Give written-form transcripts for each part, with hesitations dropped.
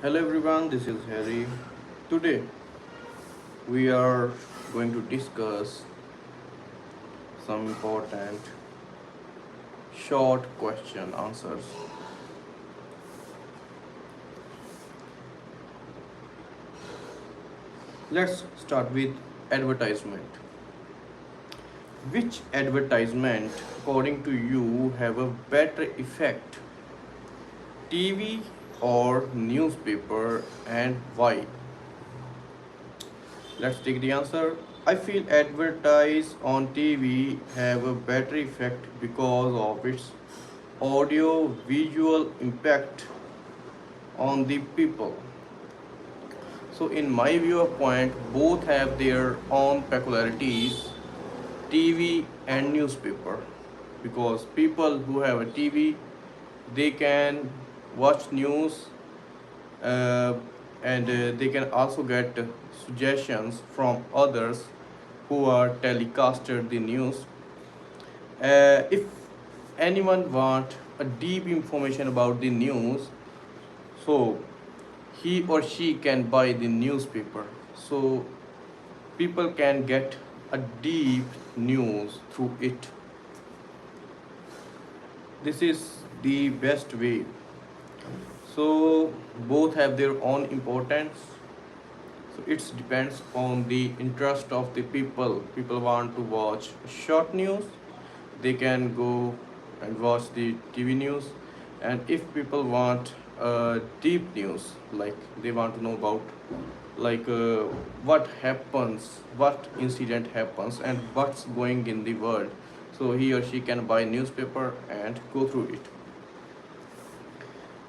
Hello everyone, this is Harry. Today we are going to discuss some important short question answers. Let's start with advertisement. Which advertisement according to you have a better effect? TV or newspaper, and why? Let's take the answer. I feel advertise on TV have a better effect because of its audio visual impact on the people. So in my viewpoint, both have their own peculiarities, TV and newspaper, because people who have a TV, they can watch news, uh, and they can also get suggestions from others who are telecasted the news. If anyone want a deep information about the news, so he or she can buy the newspaper, so people can get a deep news through it. This is the best way. So both have their own importance. So it depends on the interest of the people want to watch short news, they can go and watch the TV news. And if people want deep news, like they want to know about, like what happens, what incident happens and what's going in the world, so he or she can buy newspaper and go through it.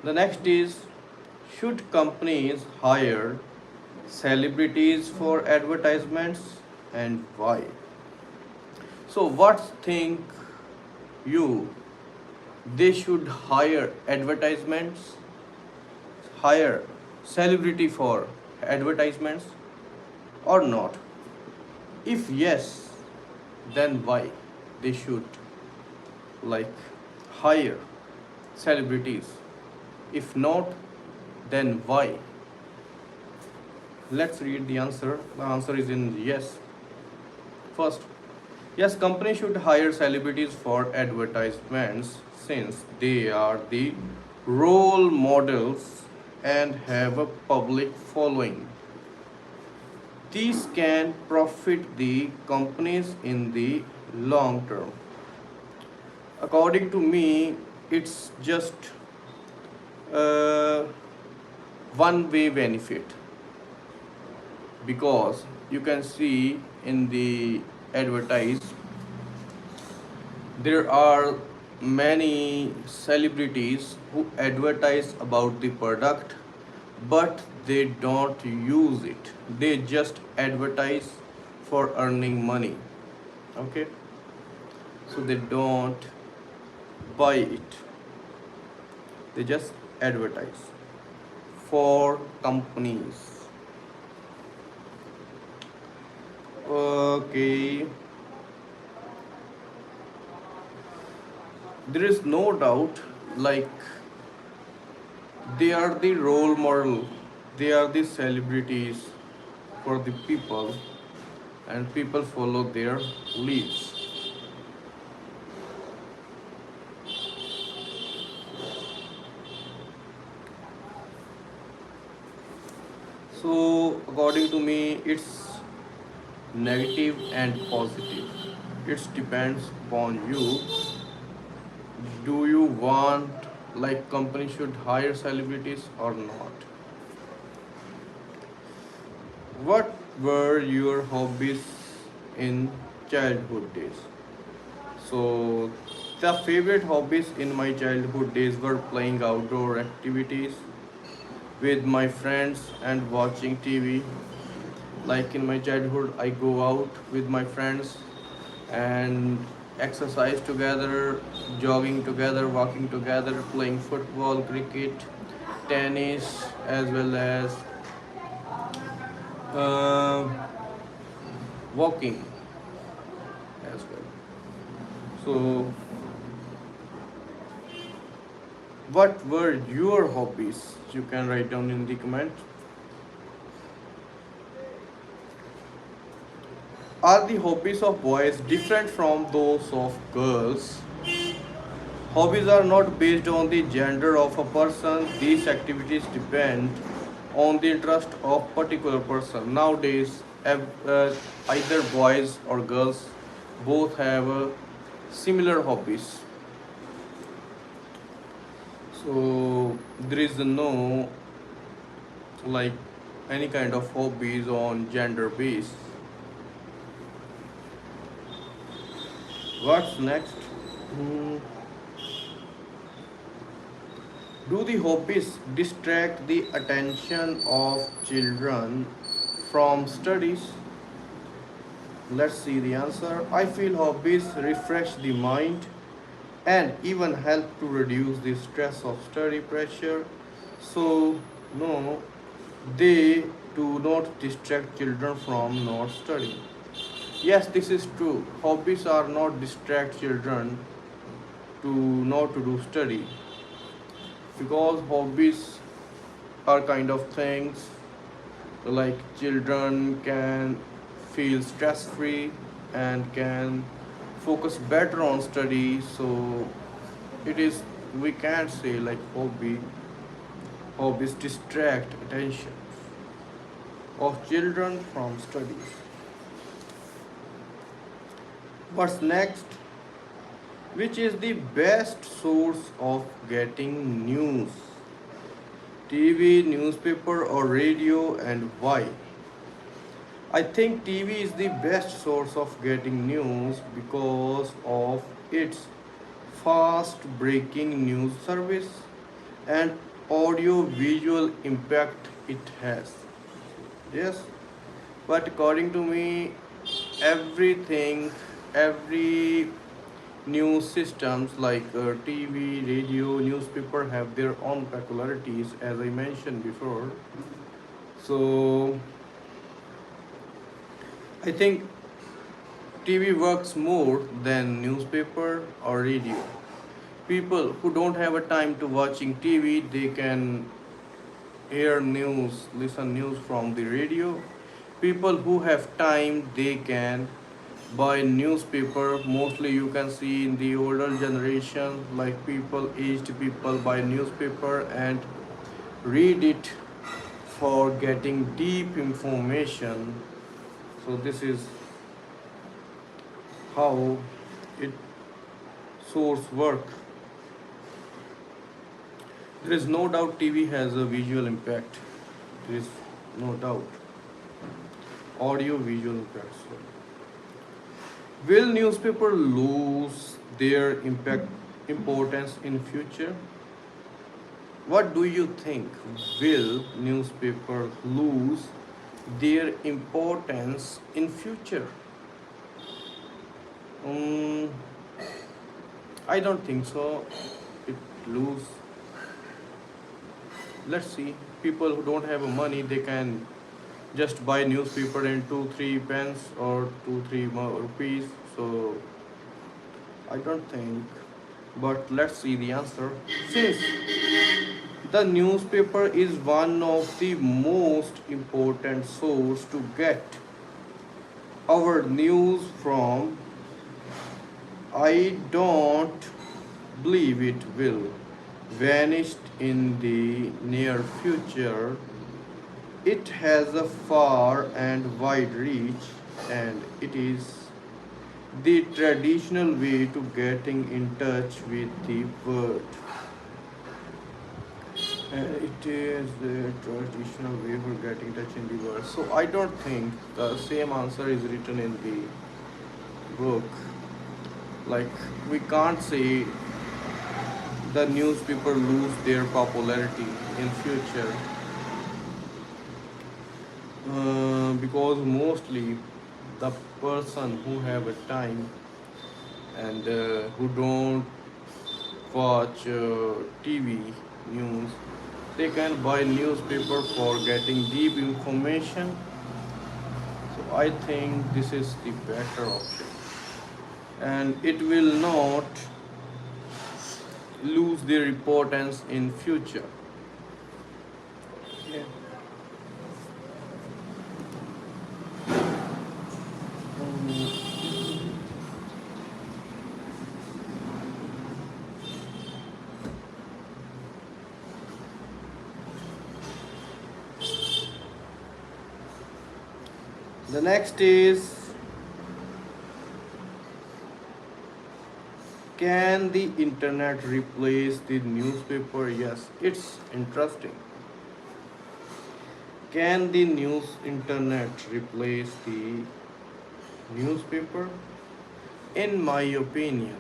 The next is, should companies hire celebrities for advertisements, and why? So what think you, they should hire celebrity for advertisements or not? If yes, then why they should like hire celebrities? If not, then why? Let's read the answer. The answer is in yes. First, yes, companies should hire celebrities for advertisements since they are the role models and have a public following. These can profit the companies in the long term. According to me, it's just uh, one way benefit, because you can see in the advertise there are many celebrities who advertise about the product, but they don't use it, they just advertise for earning money. Okay, so they don't buy it, they just advertise for companies. Okay, there is no doubt, like they are the role model, they are the celebrities for the people, and people follow their leads. So according to me, it's negative and positive. It depends upon you. Do you want like company should hire celebrities or not? What were your hobbies in childhood days? So the favorite hobbies in my childhood days were playing outdoor activities with my friends and watching TV. Like in my childhood, I go out with my friends and exercise together, jogging together, walking together, playing football, cricket, tennis, as well as uh, walking as well. So What were your hobbies? You can write down in the comment. Are the hobbies of boys different from those of girls? Hobbies are not based on the gender of a person. These activities depend on the interest of particular person. Nowadays, either boys or girls both have similar hobbies. So there is no like any kind of hobbies on gender base. What's next? Hmm. Do the hobbies distract the attention of children from studies? Let's see the answer. I feel hobbies refresh the mind and even help to reduce the stress of study pressure. So, no, they do not distract children from not studying. Yes, this is true. Hobbies are not distract children to not to do study, because hobbies are kind of things like children can feel stress free and can focus better on study. So it is, we can't say like hobbies distract attention of children from studies. What's next? Which is the best source of getting news? TV, newspaper, or radio, and why? I think TV is the best source of getting news because of its fast breaking news service and audio visual impact it has. Yes, but according to me, everything, every news systems like TV, radio, newspaper have their own peculiarities, as I mentioned before. So I think TV works more than newspaper or radio. People who don't have a time to watching TV, they can hear news, listen news from the radio. People who have time, they can buy newspaper. Mostly you can see in the older generation, like people, aged people buy newspaper and read it for getting deep information. So this is how it source work. There is no doubt TV has a visual impact. There is no doubt. Audio visual impact. Sorry. Will newspaper lose their impact importance in future? What do you think? Will newspaper lose their importance in future? Um, I don't think so. It lose. Let's see. People who don't have money, they can just buy newspaper in 2 3 pence or 2 3 rupees. So I don't think. But let's see the answer. Since the newspaper is one of the most important source to get our news from, I don't believe it will vanish in the near future. It has a far and wide reach, and it is the traditional way to getting in touch with the world. It is the traditional way for getting in touch in the world. So I don't think the same answer is written in the book. Like we can't say the newspaper lose their popularity in future, because mostly the person who have a time and who don't watch TV news, they can buy newspaper for getting deep information. So I think this is the better option, and lose their importance in future. Yeah. The next is, can the internet replace the newspaper? Yes, it's interesting. Can the news internet replace the newspaper? In my opinion,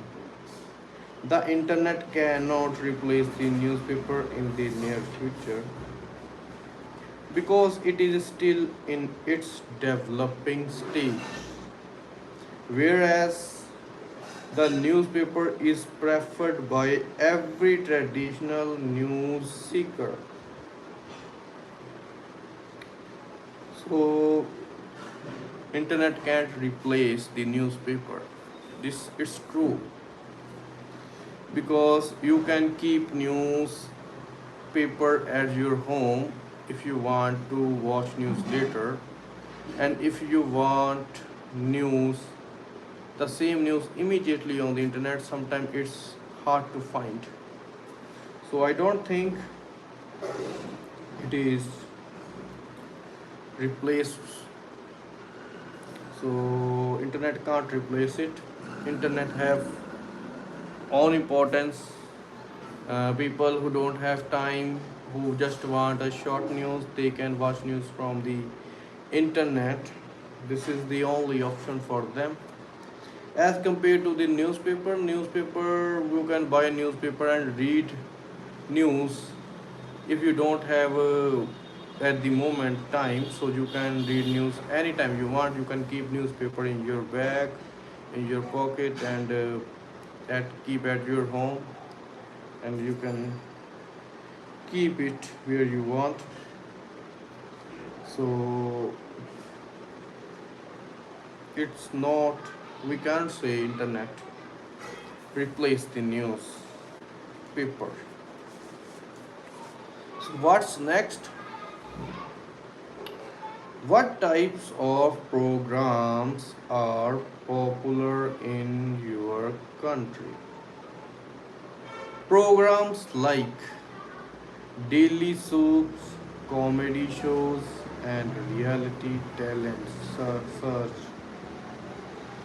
the internet cannot replace the newspaper in the near future because it is still in its developing stage. Whereas the newspaper is preferred by every traditional news seeker. So internet can't replace the newspaper. This is true because you can keep news paper at your home if you want to watch news later, and if you want news, the same news immediately on the internet, sometimes it's hard to find. So I don't think it is replaced. So internet can't replace it. Internet have own importance. People who don't have time, who just want a short news, they can watch news from the internet. This is the only option for them. As compared to the newspaper, you can buy a newspaper and read news if you don't have at the moment time, so you can read news anytime you want. You can keep newspaper in your bag, in your pocket, and keep at your home, and you can keep it where you want. So it's not, we can't say internet replace the newspaper. So what's next? What types of programs are popular in your country? Programs like daily soaps, comedy shows, and reality talent search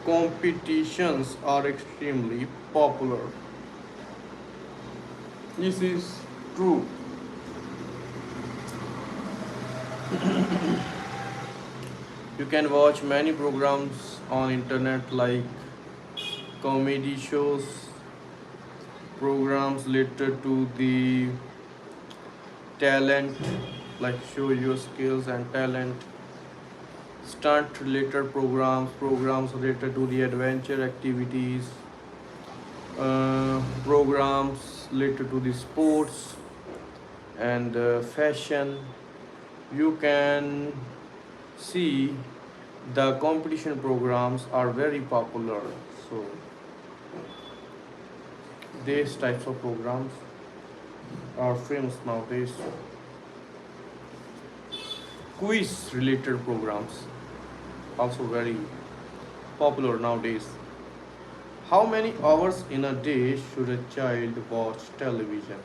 competitions are extremely popular. This is true. You can watch many programs on internet like comedy shows, programs related to the talent, like show your skills and talent, stunt related programs, programs related to the adventure activities, programs related to the sports and fashion. You can see the competition programs are very popular. So these types of programs are famous nowadays. Quiz related programs also very popular nowadays. How many hours in a day should a child watch television?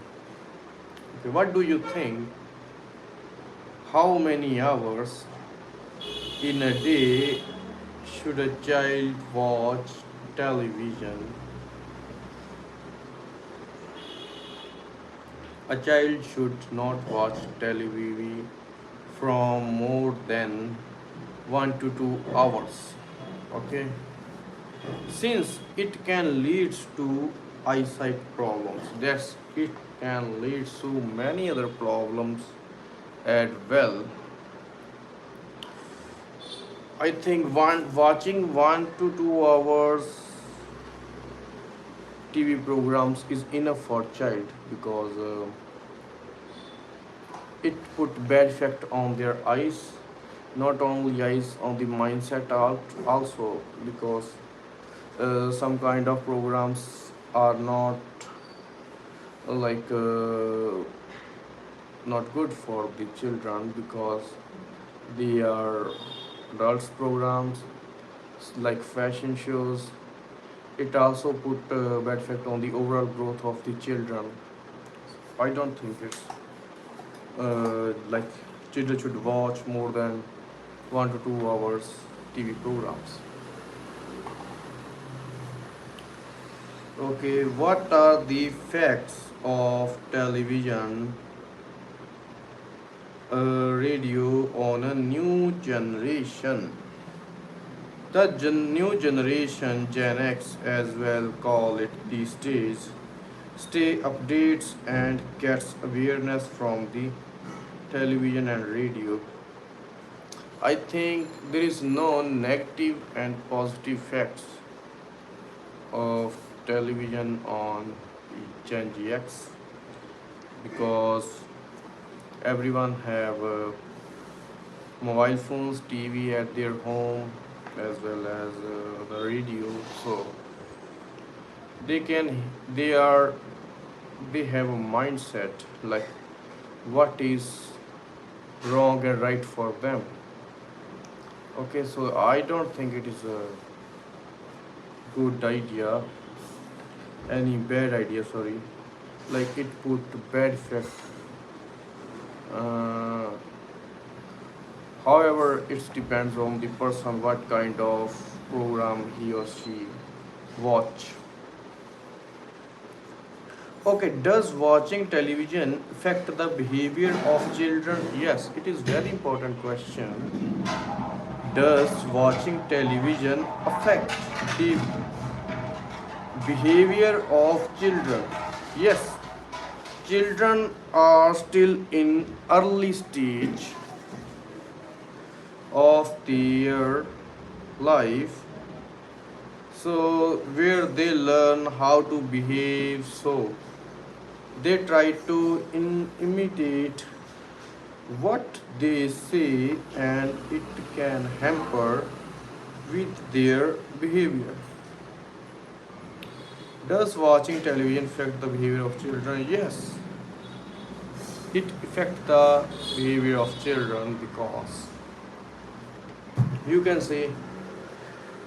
Okay, what do you think? How many hours in a day should a child watch television? A child should not watch television from more than 1 to 2 hours. Okay, since it can lead to eyesight problems. That's, it can lead to many other problems as well. I think watching 1 to 2 hours TV programs is enough for child because it put bad effect on their eyes, not only eyes, on the mindset also, because some kind of programs are not like not good for the children because they are adults programs like fashion shows. It also put bad effect on the overall growth of the children. I don't think it's like children should watch more than 1 to 2 hours TV programs. Okay, what are the effects of television, radio on a new generation? The new generation, Gen X as well call it these days, stay updates and gets awareness from the television and radio. I think there is no negative and positive effects of television on Gen X because everyone have mobile phones, TV at their home as well as the radio, so they can they are they have a mindset like what is wrong and right for them. Okay, so I don't think it is a good idea, any bad idea, sorry. Like it put bad effect. Uh, However, it depends on the person what kind of program he or she watch. Okay, does watching television affect the behavior of children? Yes, it is very important question. Does watching television affect the behavior of children? Yes, children are still in early stage of their life, so where they learn how to behave, so they try to imitate what they say and it can hamper with their behavior. Does watching television affect the behavior of children? Yes, it affects the behavior of children because you can say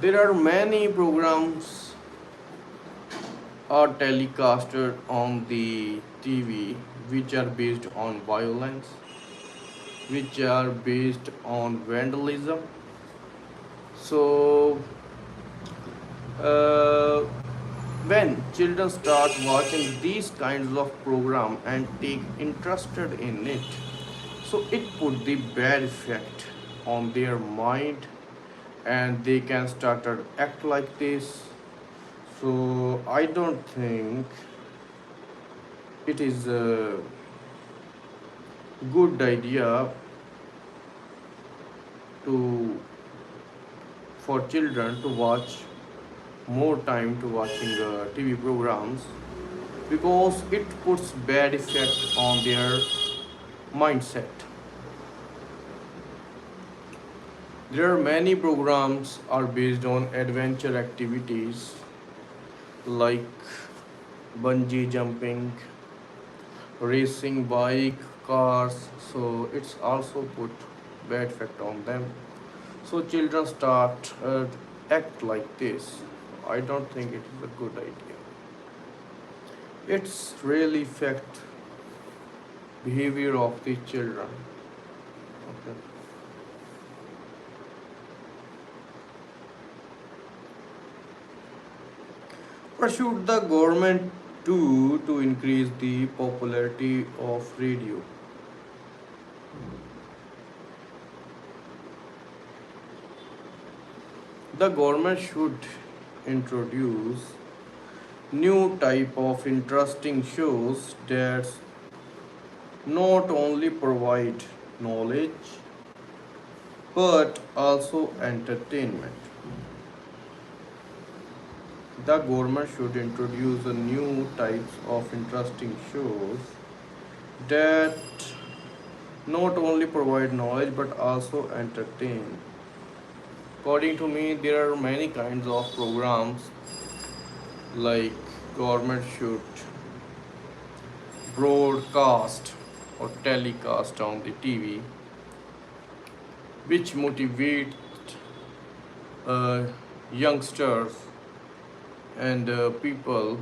there are many programs are telecasted on the TV which are based on violence, which are based on vandalism. So uh, when children start watching these kinds of program and take interested in it, so it put the bad effect on their mind and they can start to act like this. So I don't think it is a good idea to for children to watch more time to watching TV programs because it puts bad effect on their mindset. There are many programs are based on adventure activities like bungee jumping, racing bike, cars. So it's also put bad effect on them. So children start act like this. I don't think it is a good idea. It's really affect behavior of the children. Okay. What should the government do to increase the popularity of radio? The government should introduce new type of interesting shows that not only provide knowledge but also entertainment. The government should introduce a new types of interesting shows that not only provide knowledge but also entertain. According to me, there are many kinds of programs like government should broadcast or telecast on the TV, which motivate uh, youngsters and people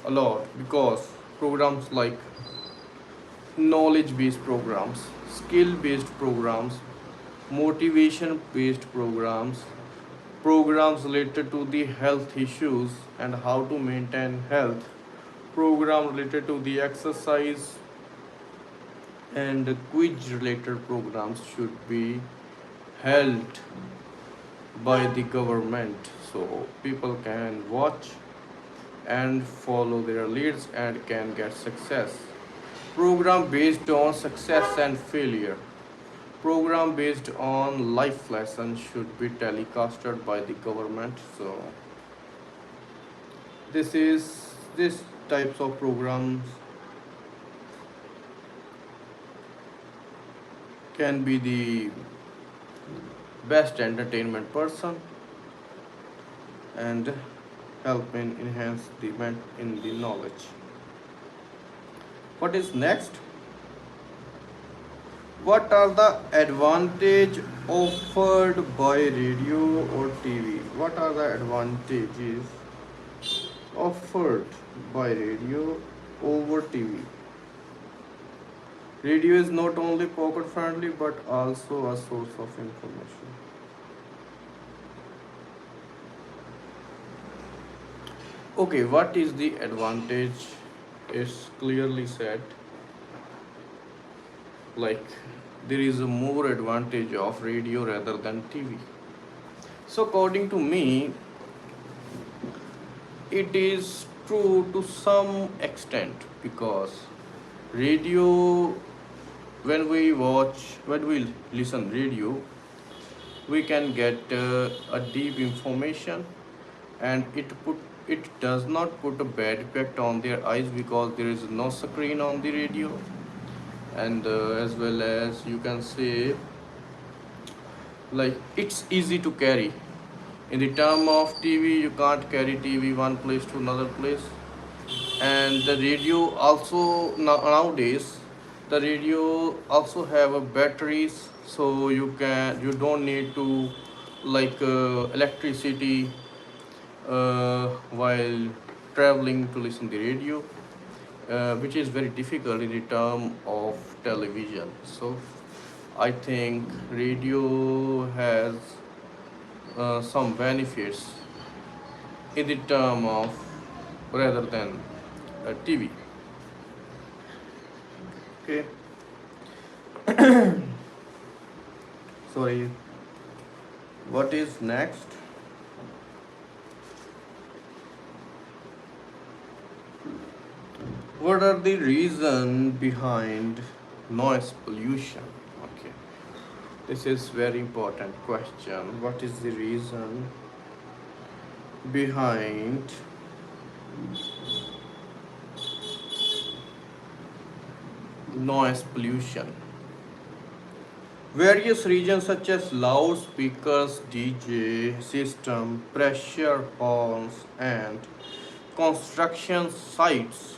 a lot, because programs like knowledge based programs, skill based programs, motivation based programs, programs related to the health issues and how to maintain health, program related to the exercise and quiz related programs should be held by the government, so people can watch and follow their leads and can get success. Program based on success and failure, program based on life lessons should be telecasted by the government. So this types of programs can be the best entertainment person and help in enhance the in the knowledge. What is next? What are the advantage offered by radio or TV? What are the advantages offered by radio over TV? Radio is not only pocket friendly but also a source of information. Okay, what is the advantage? Is clearly said, like there is a more advantage of radio rather than TV. So according to me, it is true to some extent, because radio, when we listen radio, we can get a deep information, and it does not put a bad effect on their eyes because there is no screen on the radio, and as well as you can say, like it's easy to carry. In the term of TV, you can't carry TV one place to another place, and the radio also, nowadays the radio also have a batteries, so you don't need to like electricity while traveling to listen the radio, which is very difficult in the term of television. So I think radio has some benefits in the term of rather than TV. Okay. Sorry. What is next? What are the reason behind noise pollution? Okay, this is very important question. What is the reason behind noise pollution? Various reasons such as loudspeakers, DJ system, pressure horns, and construction sites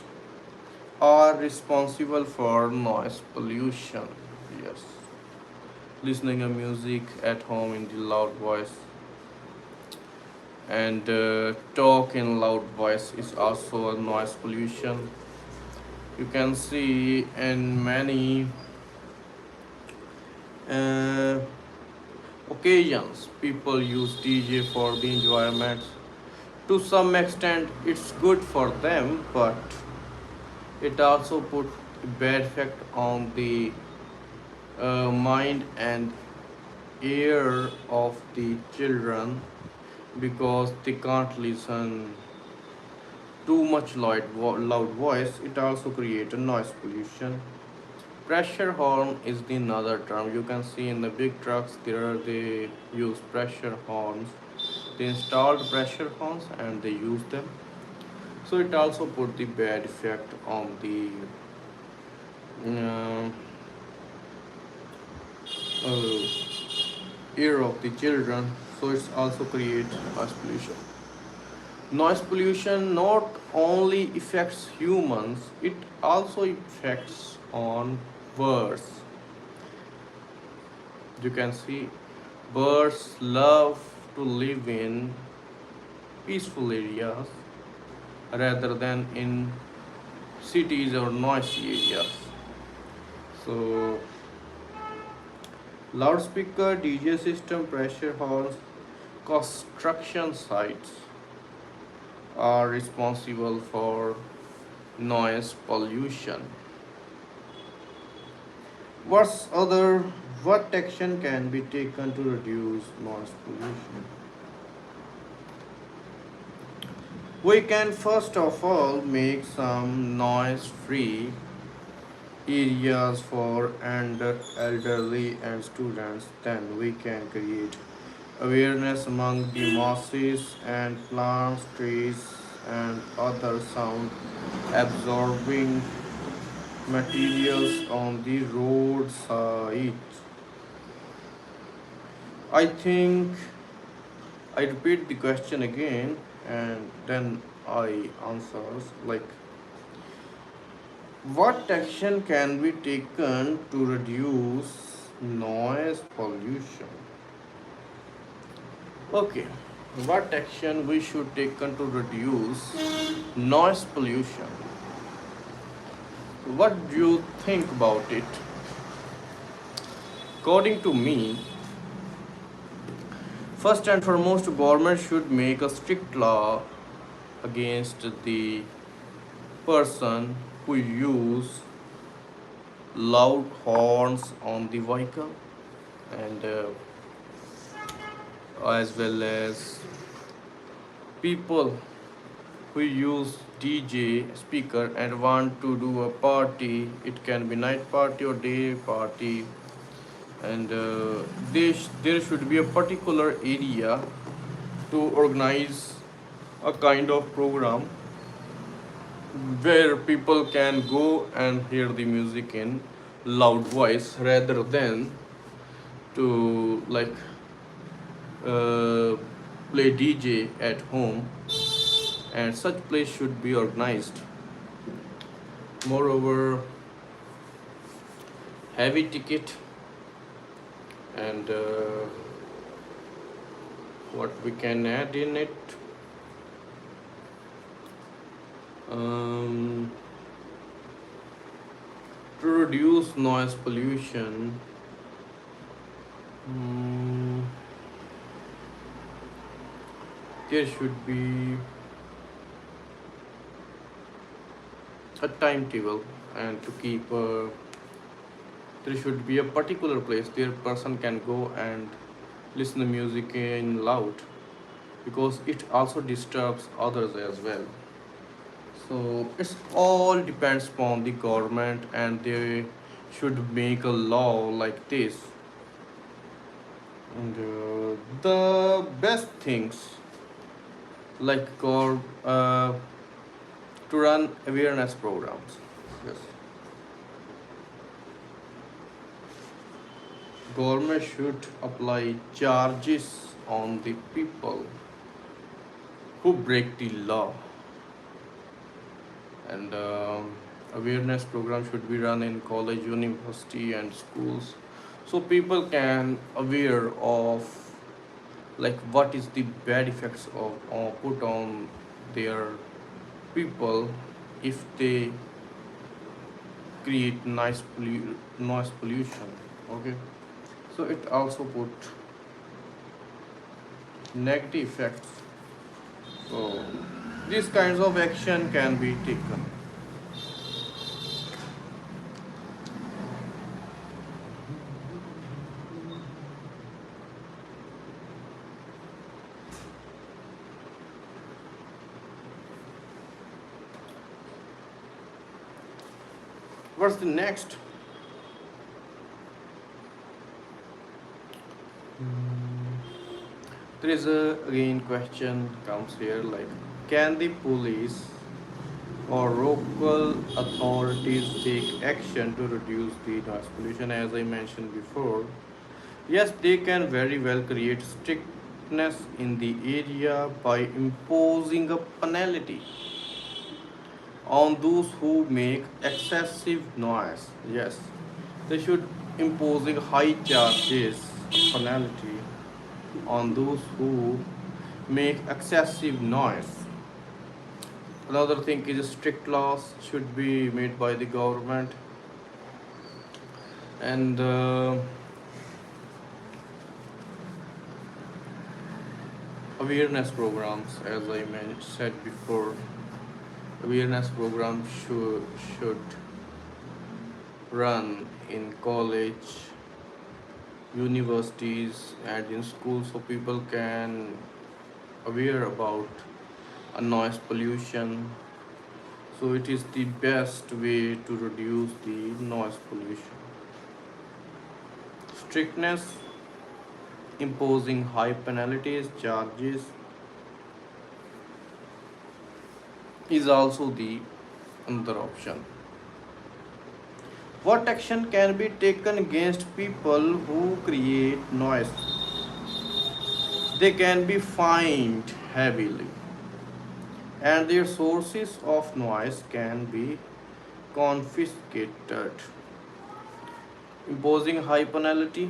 are responsible for noise pollution. Yes, listening to music at home in the loud voice and talk in loud voice is also a noise pollution. You can see in many uh, occasions people use DJ for the enjoyment. To some extent it's good for them, but it also put a bad effect on the mind and ear of the children, because they can't listen too much loud voice. It also creates a noise pollution. Pressure horn is the another term. You can see in the big trucks there they use pressure horns. They installed pressure horns and they use them. So it also put the bad effect on the uh, uh, ear of the children. So it's also create noise pollution. Noise pollution not only affects humans, it also affects on birds. You can see birds love to live in peaceful areas rather than in cities or noisy areas. So loudspeaker, DJ system, pressure horns, construction sites are responsible for noise pollution. What's other what action can be taken to reduce noise pollution? We can first of all make some noise free areas for elderly and students. Then we can create awareness among the masses and plant trees and other sound absorbing materials on the roadside. I think I repeat the question again and then I answers like what action can be taken to reduce noise pollution? Okay, what action we should taken to reduce noise pollution? What do you think about it? According to me, first and foremost, government should make a strict law against the person who use loud horns on the vehicle and as well as people who use DJ speaker and want to do a party. It can be night party or day party, and there should be a particular area to organize a kind of program where people can go and hear the music in loud voice rather than to like uh, play DJ at home, and such place should be organized. Moreover, heavy ticket and what we can add in it. Um, to reduce noise pollution, mm, there should be a timetable and to keep there should be a particular place where person can go and listen to music in loud because it also disturbs others as well. So it's all depends upon the government and they should make a law like this. And the best things like to run awareness programs. Yes, government should apply charges on the people who break the law, and awareness program should be run in college, university, and schools, so people can aware of like what is the bad effects of put on their people if they create noise pollution. Okay, so it also put negative effects. So these kinds of action can be taken. What's the next? There is a again question comes here like can the police or local authorities take action to reduce the noise pollution? As I mentioned before, yes, they can very well create strictness in the area by imposing a penalty on those who make excessive noise. Yes, they should imposing high charges penalty on those who make excessive noise. Another thing is strict laws should be made by the government, and awareness programs, as I said before, awareness programs should run in college, universities, and in schools so people can aware about a noise pollution. So it is the best way to reduce the noise pollution. Strictness, imposing high penalties, charges is also the another option. What action can be taken against people who create noise? They can be fined heavily, and their sources of noise can be confiscated. Imposing high penalty,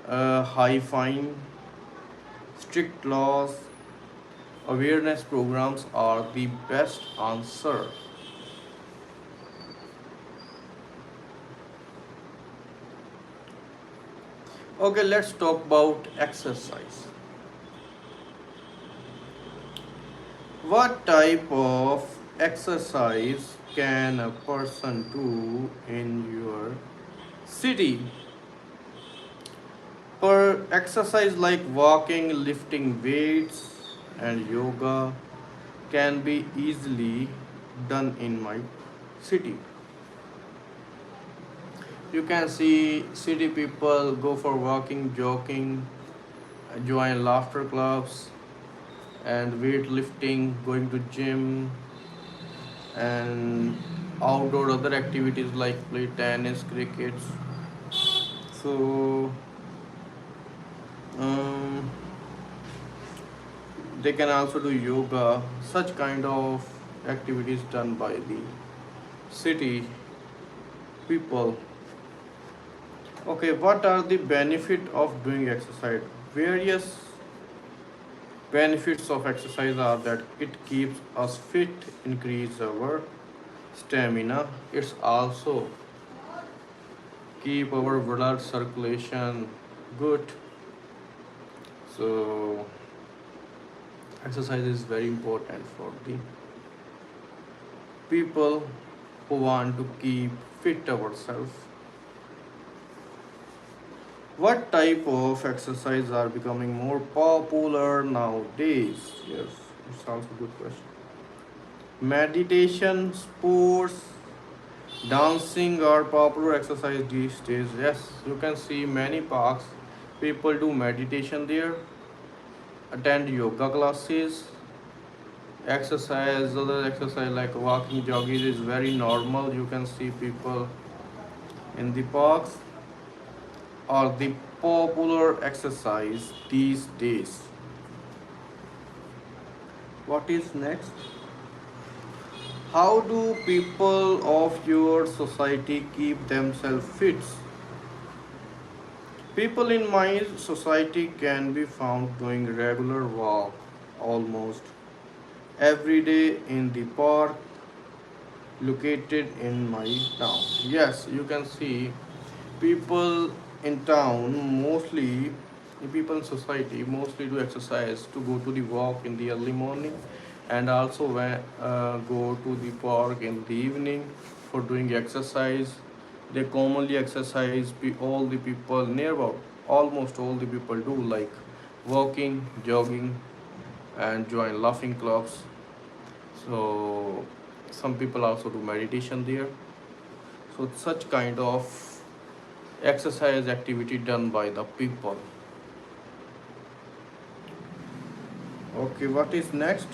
high fine, strict laws, awareness programs are the best answer. Okay, let's talk about exercise. What type of exercise can a person do in your city? Per exercise like walking, lifting weights, and yoga can be easily done in my city. You can see city people go for walking, jogging, join laughter clubs, and weightlifting, going to gym, and outdoor other activities like play tennis, cricket. So um, they can also do yoga. Such kind of activities done by the city people. Okay, what are the benefit of doing exercise? Various benefits of exercise are that it keeps us fit, increase our stamina. It's also keep our blood circulation good. So exercise is very important for the people who want to keep fit ourselves. What type of exercise are becoming more popular nowadays? Yes, it's also a good question. Meditation, sports, dancing are popular exercise these days. Yes, you can see many parks. People do meditation there, attend yoga classes, exercise, other exercise like walking, jogging is very normal. You can see people in the parks are the popular exercise these days. What is next? How do people of your society keep themselves fit? People in my society can be found doing regular walk almost every day in the park located in my town. Yes, you can see people in town mostly, people in society mostly do exercise to go to the walk in the early morning, and also when go to the park in the evening for doing exercise. They commonly exercise, all the people nearby, almost all the people do like walking, jogging, and join laughing clubs. So some people also do meditation there. So such kind of exercise activity done by the people. Okay, what is next?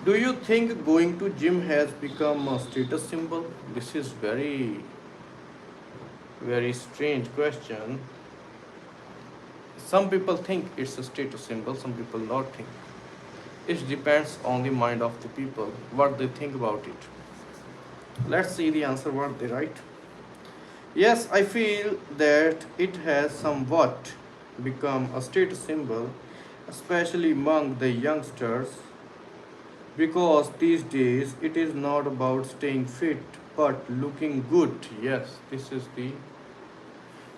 Do you think going to gym has become a status symbol? This is very strange question. Some people think it's a status symbol, some people not think. It depends on the mind of the people, what they think about it. Let's see the answer what they write. Yes, I feel that it has somewhat become a status symbol, especially among the youngsters, because these days it is not about staying fit but looking good. Yes, this is the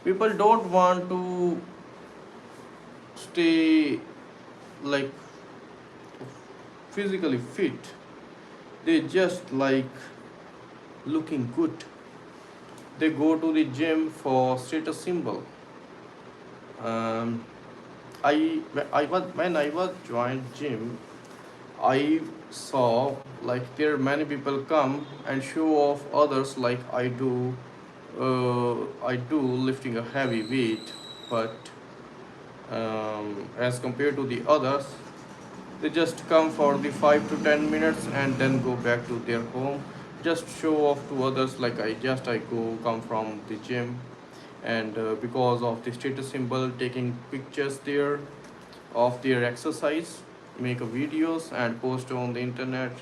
people don't want to stay like physically fit, they just like looking good. They go to the gym for status symbol. um, when I was joined gym, I saw like there are many people come and show off others like I do lifting a heavy weight, but as compared to the others, they just come for the 5 to 10 minutes and then go back to their home, just show off to others like I go come from the gym, and because of the status symbol, taking pictures there of their exercise, make a videos and post on the internet,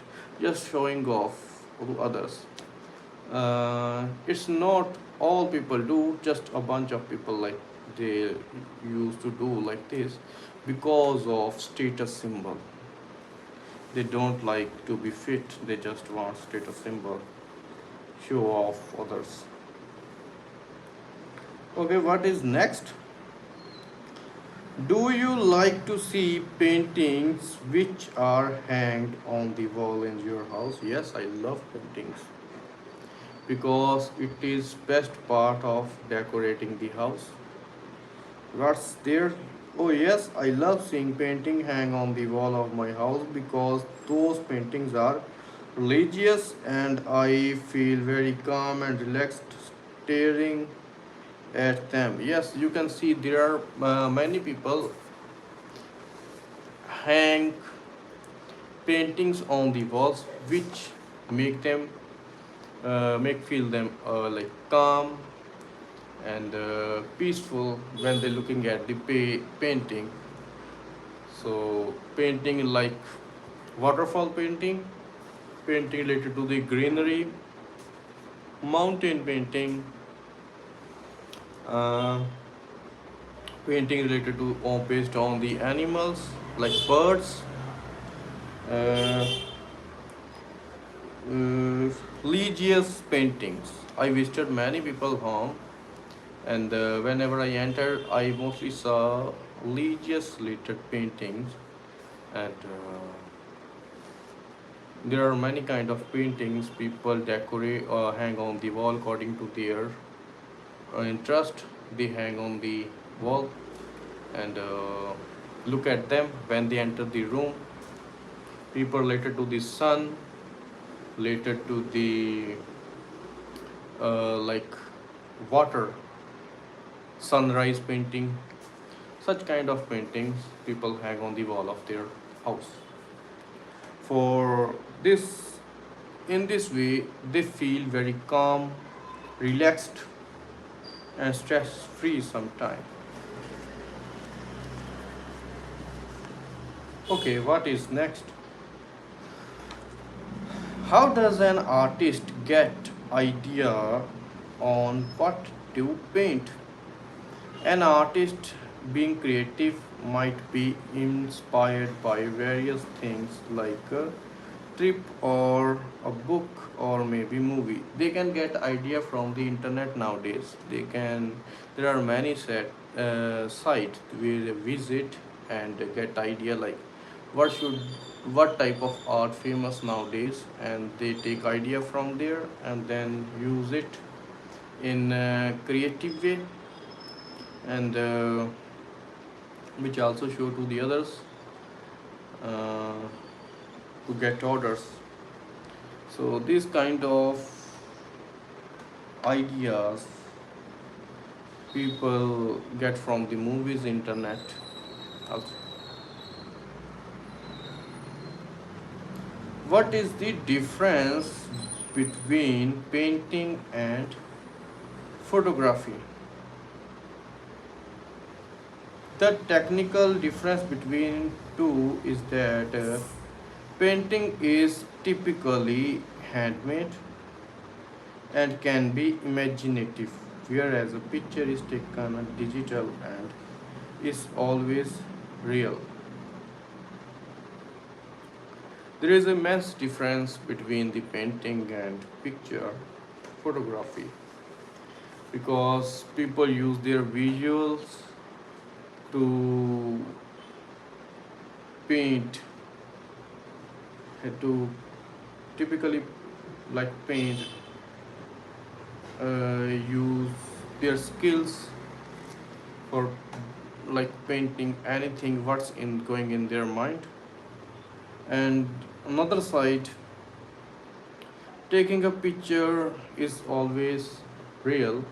just showing off to others. It's not all people do, just a bunch of people like they used to do like this because of status symbol. They don't like to be fit, they just want status symbol, show off others. Okay, what is next? Do you like to see paintings which are hanged on the wall in your house? Yes, I love paintings because it is best part of decorating the house. What's there? Oh yes, I love seeing painting hang on the wall of my house because those paintings are religious and I feel very calm and relaxed staring at them. Yes, you can see there are many people hang paintings on the walls which make them make feel them like calm and peaceful when they're looking at the painting. So painting like waterfall painting, painting related to the greenery, mountain painting, uh, painting related to based on the animals like birds, uh, uh, religious paintings. I visited many people home, and whenever I entered, I mostly saw religious related paintings, and there are many kind of paintings people decorate or hang on the wall according to their interest. They hang on the wall and look at them when they enter the room. People related to the sun, related to the like water, sunrise painting, such kind of paintings people hang on the wall of their house. For this, in this way, they feel very calm, relaxed, and stress free sometimes. Okay, what is next? How does an artist get idea on what to paint? An artist being creative might be inspired by various things like a trip or a book or maybe movie. They can get idea from the internet nowadays. There are many sites where they visit and get idea like what should what type of art famous nowadays, and they take idea from there and then use it in a creative way, and which also show to the others uh, to get orders. So these kind of ideas people get from the movies, internet also. What is the difference between painting and photography? The technical difference between two is that painting is typically handmade and can be imaginative, whereas a picture is taken digital and is always real. There is immense difference between the painting and picture photography because people use their visuals to paint, to typically like paint, use their skills for like painting anything what's in going in their mind. And another side, taking a picture is always real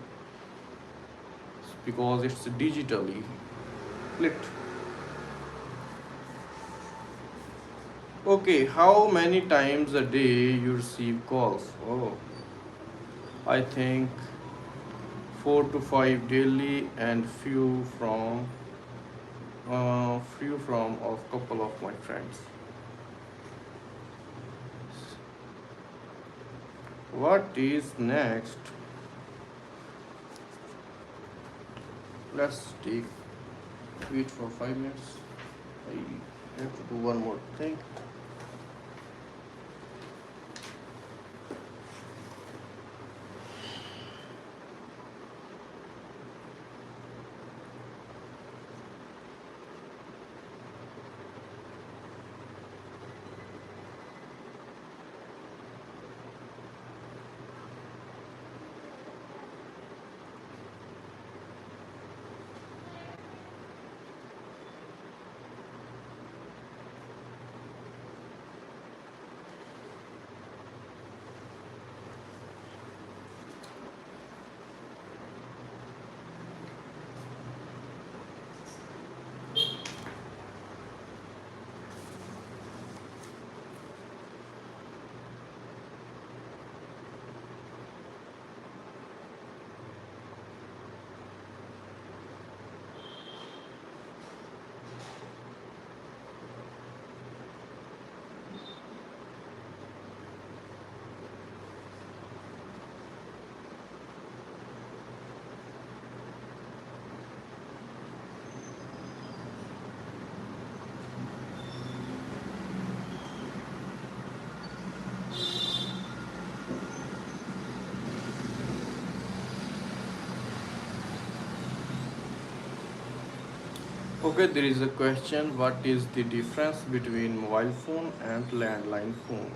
because it's digitally clicked. Okay, how many times a day you receive calls? Oh, I think 4 to 5 daily, and few from a couple of my friends. What is next? Let's take wait for 5 minutes. I have to do one more thing. Okay, there is a question, what is the difference between mobile phone and landline phones?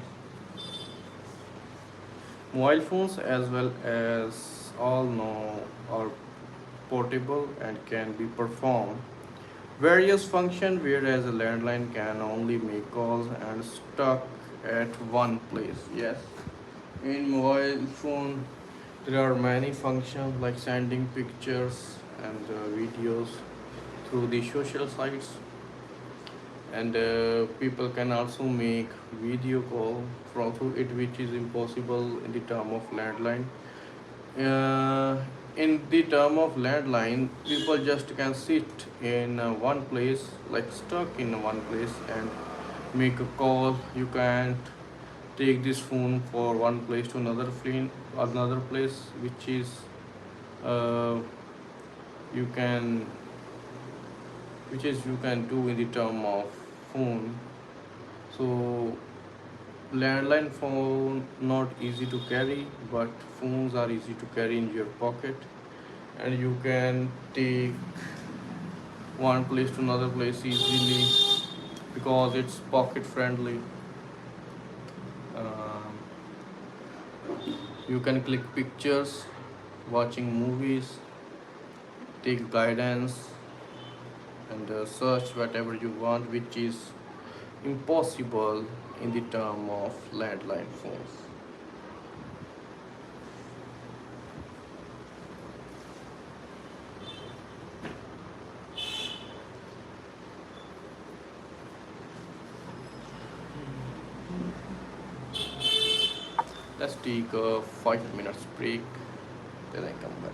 Mobile phones, as well as all know, are portable and can be performed various functions, whereas a landline can only make calls and stuck at one place. Yes, in mobile phone there are many functions like sending pictures and videos through the social sites, and people can also make video call from through it, which is impossible in the term of landline. In the term of landline, people just can sit in one place, like stuck in one place, and make a call. You can't take this phone for one place to another place, which is uh, you can you can do in the term of phone. So landline phone not easy to carry, but phones are easy to carry in your pocket, and you can take one place to another place easily because it's pocket friendly. Um, you can click pictures, watching movies, take guidance, and search whatever you want, which is impossible in the term of landline phones. Let's take a 5 minutes break, then I come back.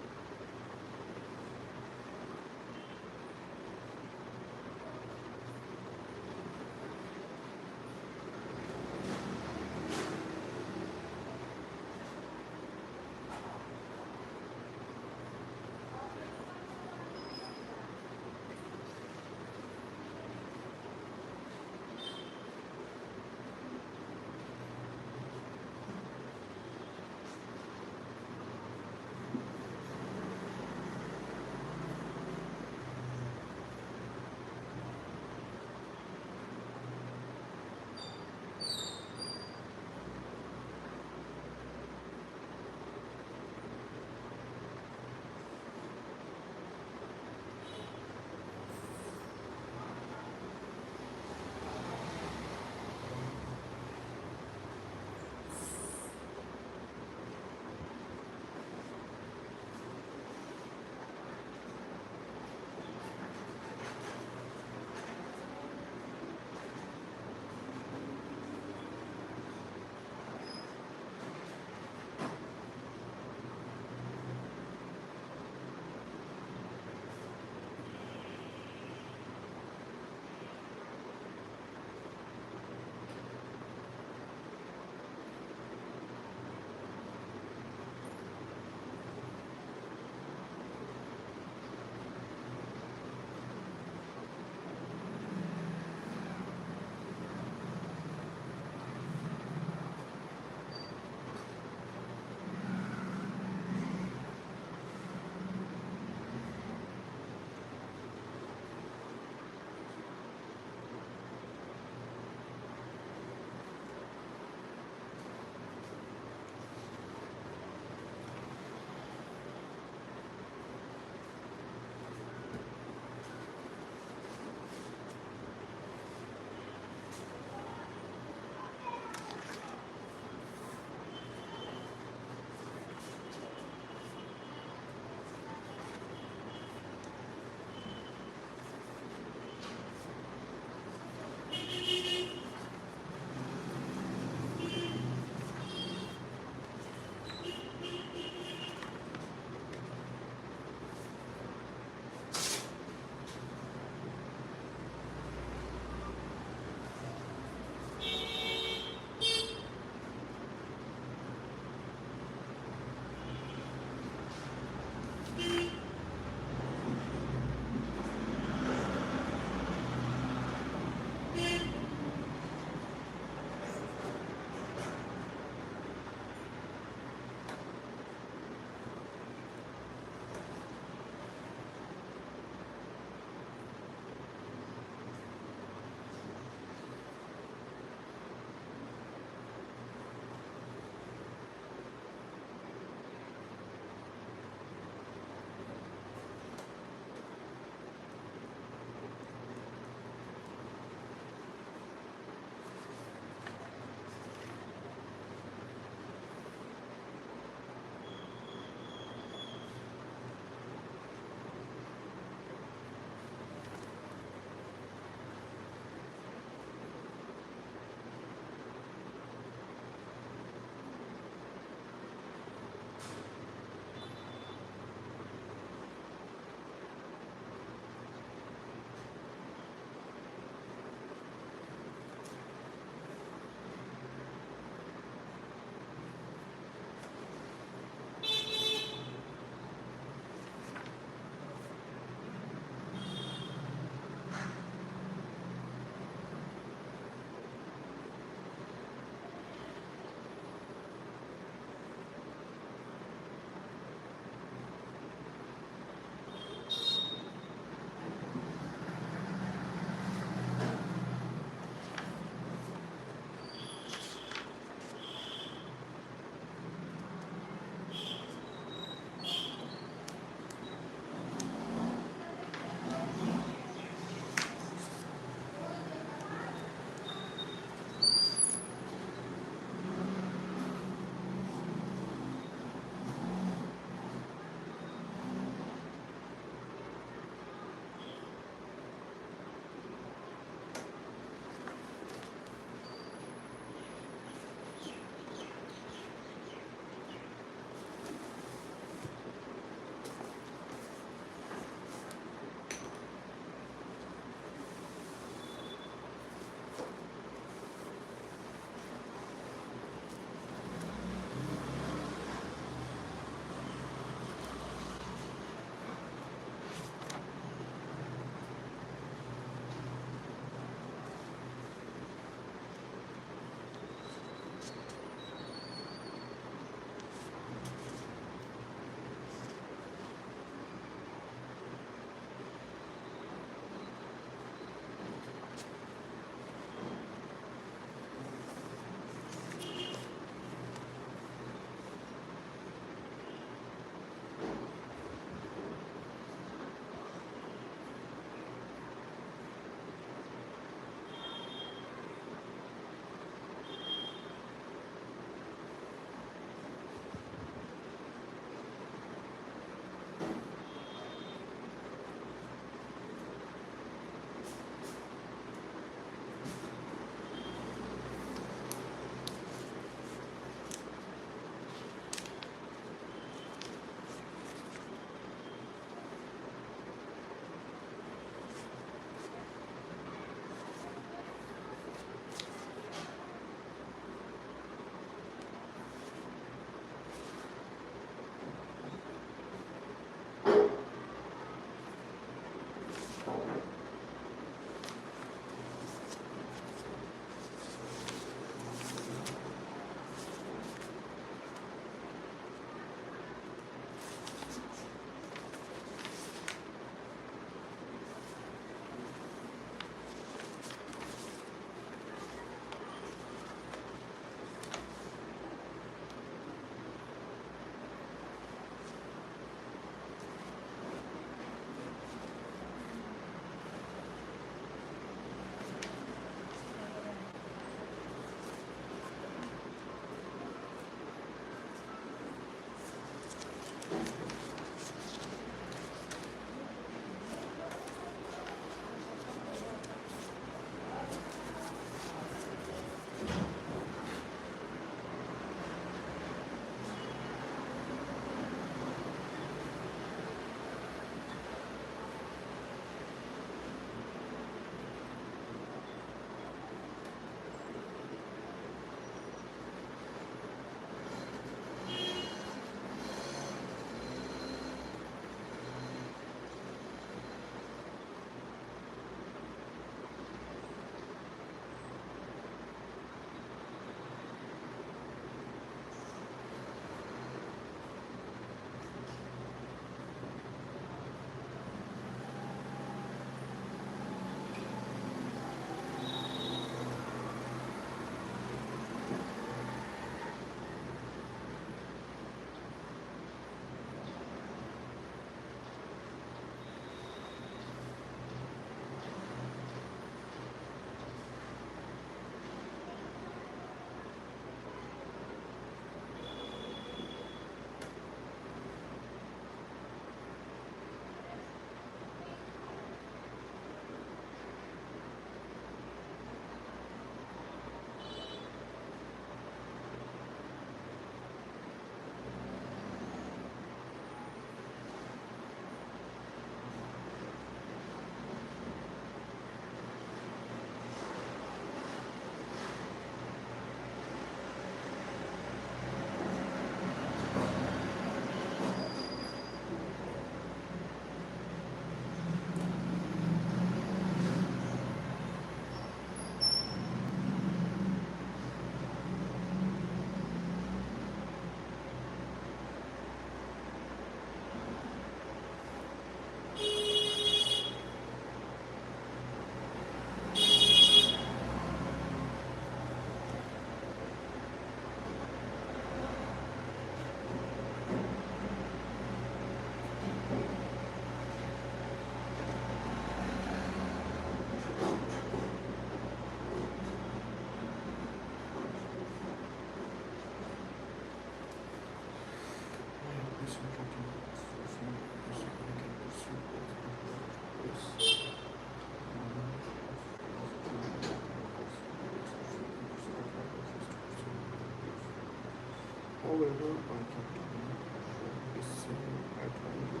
However, I can tell you is same at when you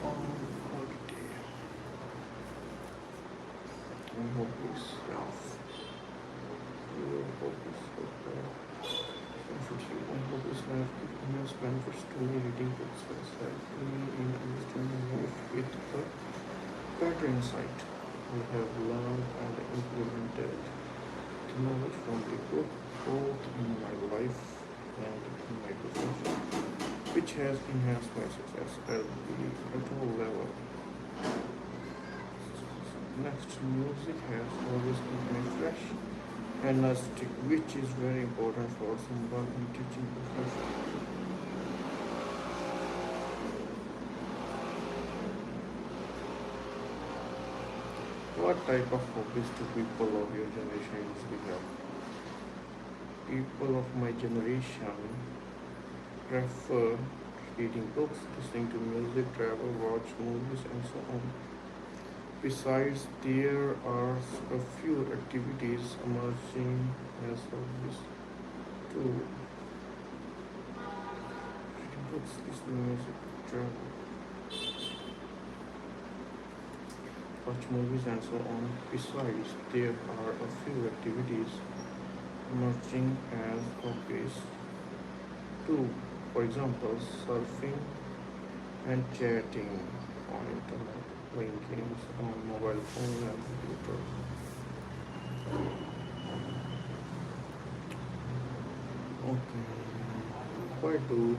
on holiday. And hobbies, yes. Your hobbies, benefits you. My hobbies have immense benefits to me. Reading books has helped me in understanding life with a better insight. I have learned and implemented the knowledge from the book both in my life and in my profession, which has enhanced my success at all level. Next, music has always kept me fresh and nostalgic, which is very important for someone in teaching profession. What type of hobbies do people of your generation usually have? People of my generation prefer reading books, listening to music, travel, watch movies, and so on. Besides, there are a few activities emerging as hobbies too. Reading books, listening to music, travel, watch movies, and so on. Besides, there are a few activities emerging as hobbies too. For example, surfing and chatting on internet, playing games on mobile phone and computer. Okay. Why do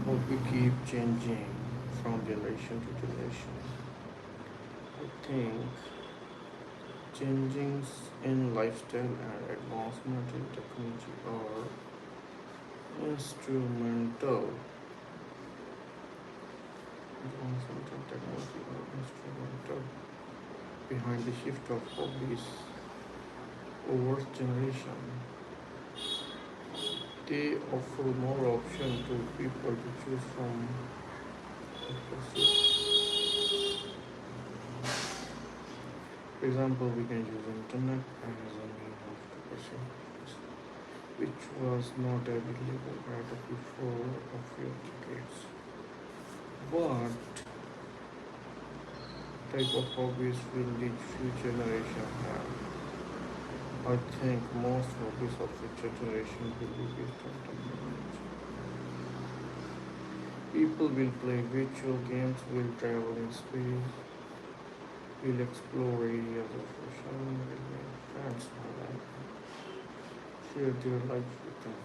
hobby keep changing from generation to generation? I think changes in lifestyle and advancement in technology are instrumental. Advancement in technology are instrumental behind the shift of hobbies over generation. They offer more option to people to choose from. For example, we can use internet as a means of to pursue hobbies, which was not available at before a few decades. What type of hobbies will the future generation have? I think most hobbies of future generation will be based on technology. People will play virtual games, will travel in space, will explore areas of ocean, will make friends online, share their lives with them.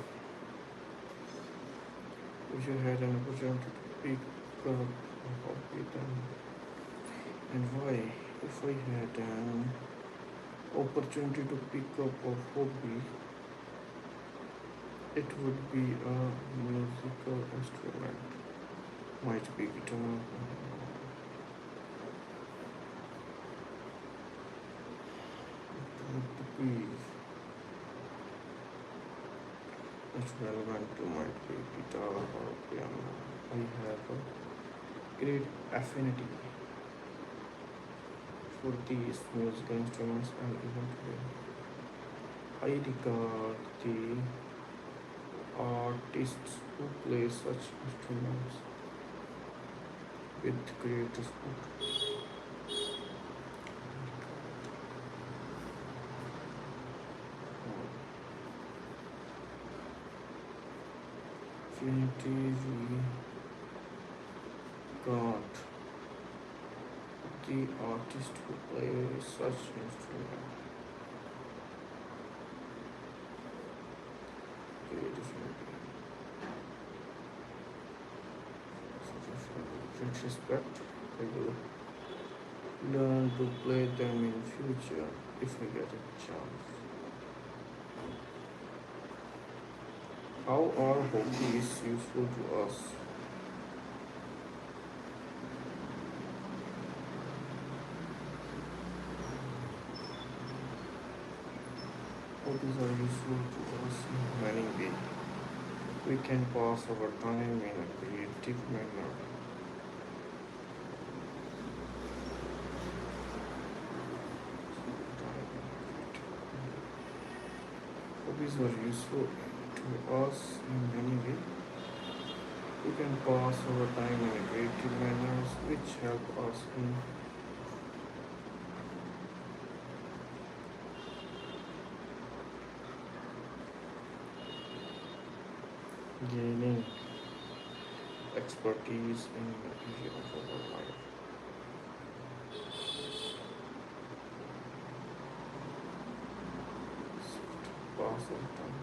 If you had an opportunity to pick up a hobby, then and why? If I had an opportunity to pick up a hobby, it would be a musical instrument. Might be guitar, it would be it's relevant to might be guitar or piano. I have a great affinity for these musical instruments and even today. I regard the artists who play such instruments with great respect. Affinity we got the artist who play such instrument. Great affinity. With respect, I will learn to play them in future if I get a chance. How are hobbies useful to us? Hobbies are useful to us in many ways. We can pass our time in a creative manner. Hobbies are useful to us in many ways. We can pass our time in a creative manners which help us in gaining expertise in area of our life. Pass our time.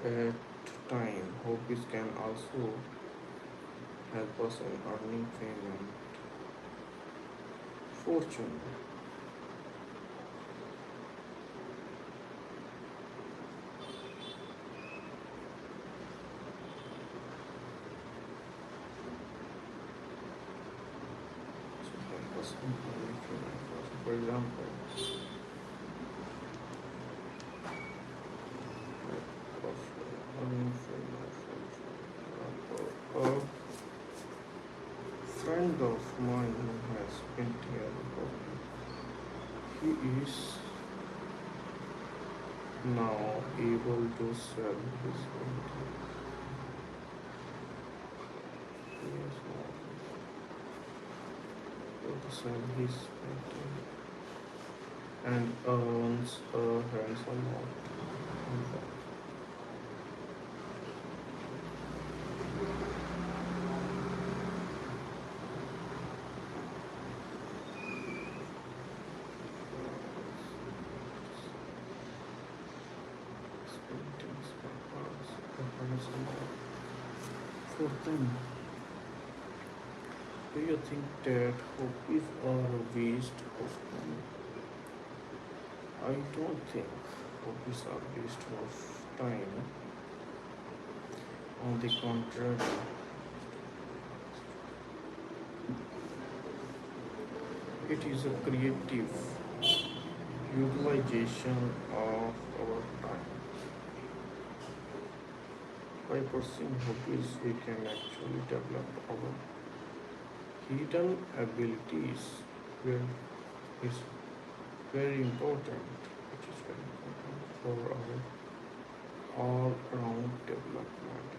At time, hobbies can also help us in earning fame and fortune. So help us in earning fame and fortune. For example, of earning fame and fortune. A friend of mine who has painting as a hobby, he is now able to sell his painting. He is now able to sell his painting and earns a handsome amount on that. His paintings earns a handsome amount. For them, do you think that hobbies are a waste of time? I don't think hobbies are a waste of time. On the contrary, it is a creative utilization of our time. By pursuing hobbies, we can actually develop our hidden abilities, where is very important, which is very important for our all-round development.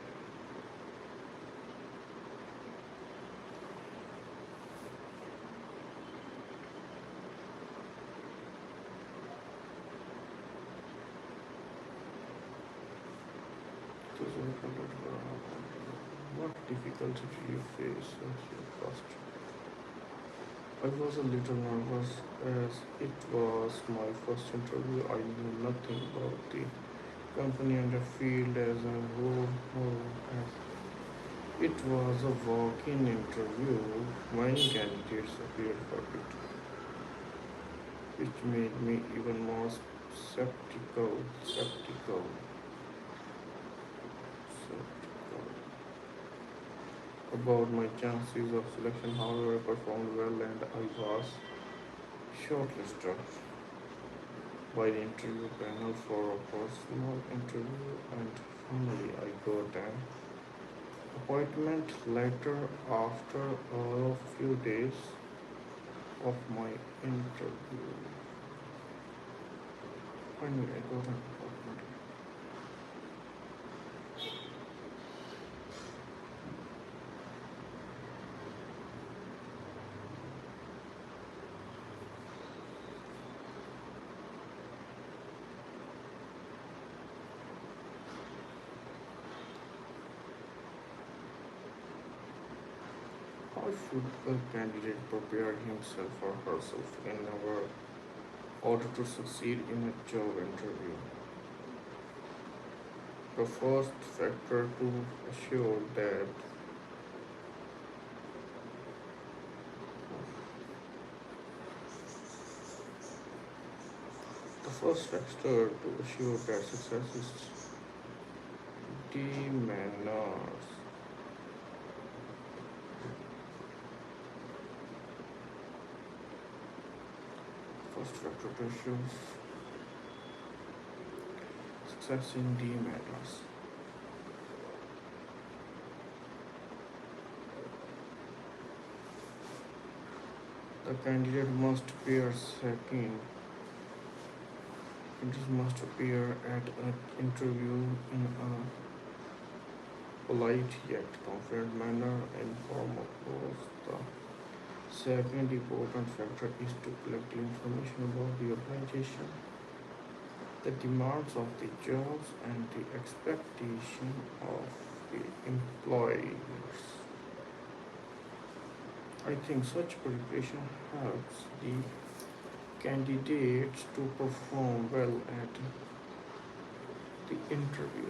So, what difficulty do you face as your first? I was a little nervous as it was my first interview. I knew nothing about the company and the field as a whole. As it was a walk-in interview, many candidates appeared for it, which made me even more skeptical about my chances of selection. However, I performed well and I was shortlisted by the interview panel for a personal interview, and finally I got an appointment letter after a few days of my interview. Finally I got an appointment. How should a candidate prepare himself or herself in order to succeed in a job interview? The first factor to assure that the first factor to assure that success is the manners. First factor to assure success in the manners. The candidate must appear second. It must appear at an interview in a polite yet confident manner and form of course. The second important factor is to collect information about the organization, the demands of the jobs, and the expectation of the employers. I think such preparation helps the candidates to perform well at the interview.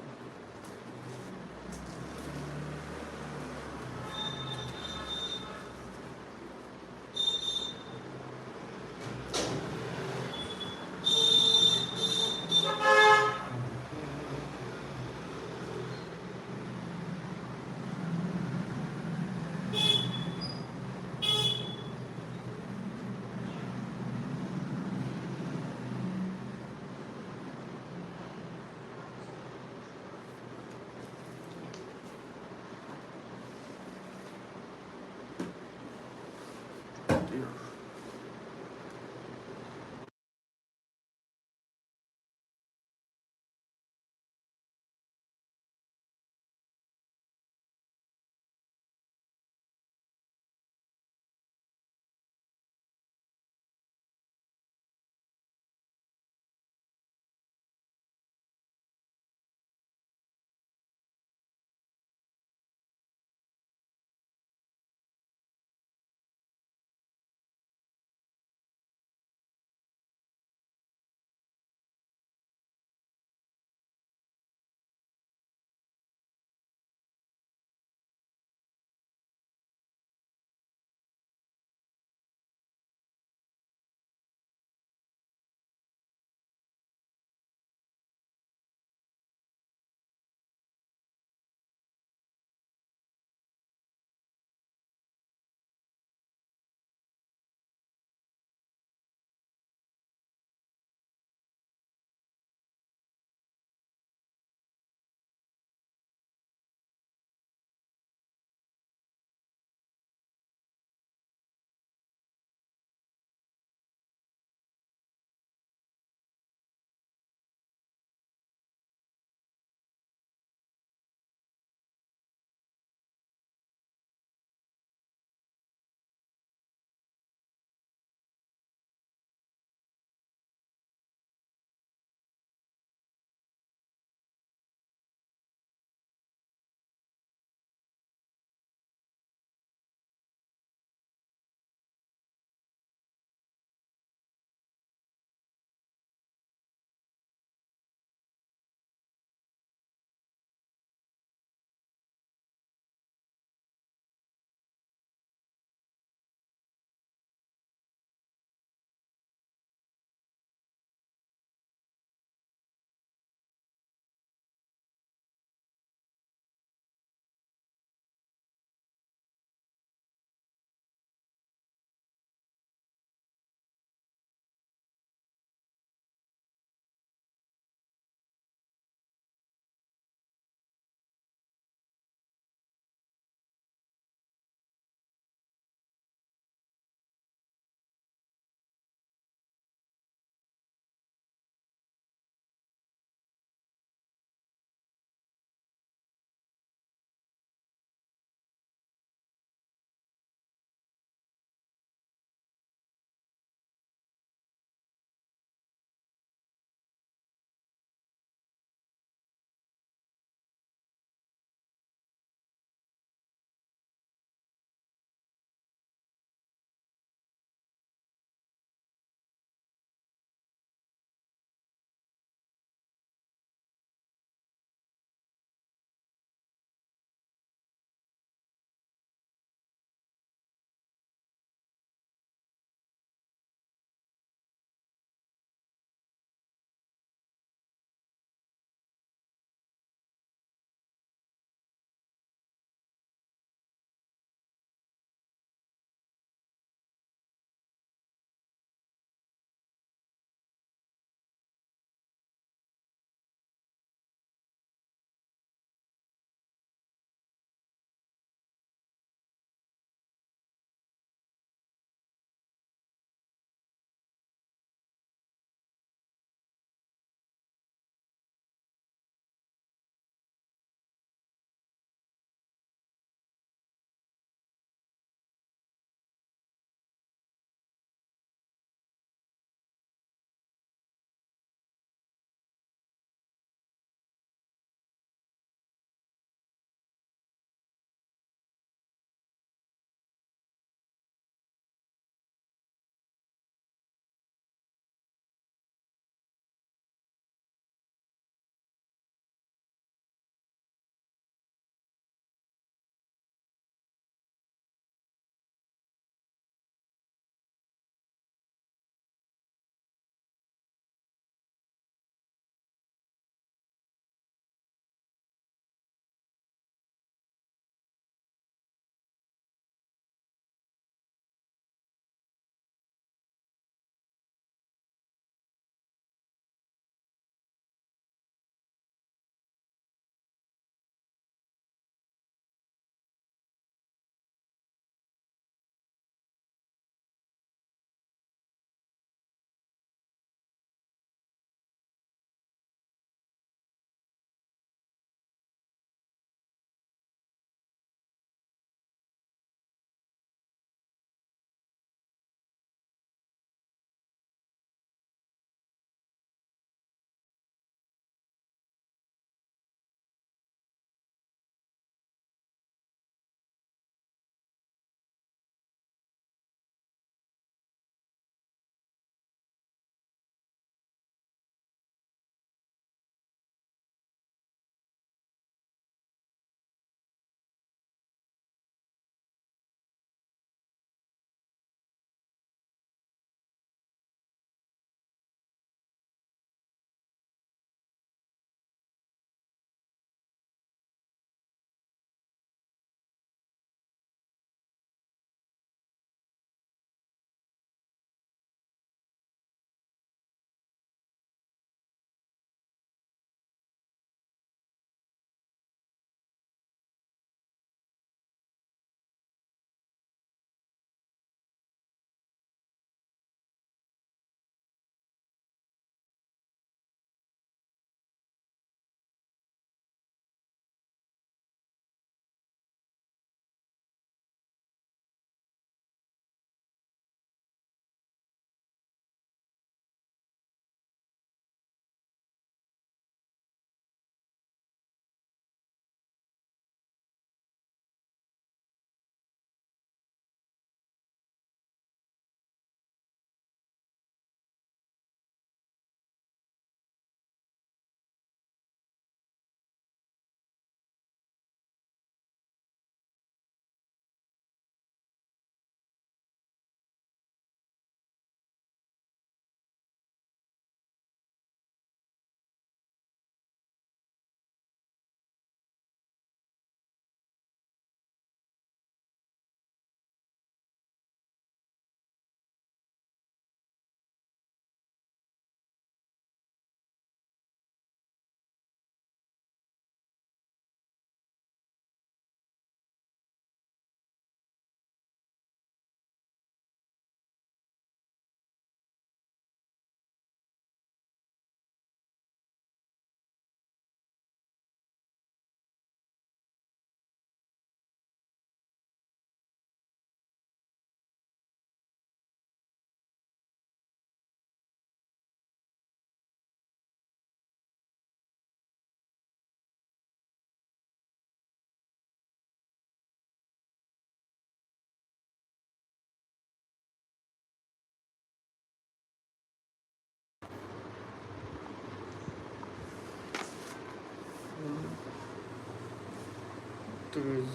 factor is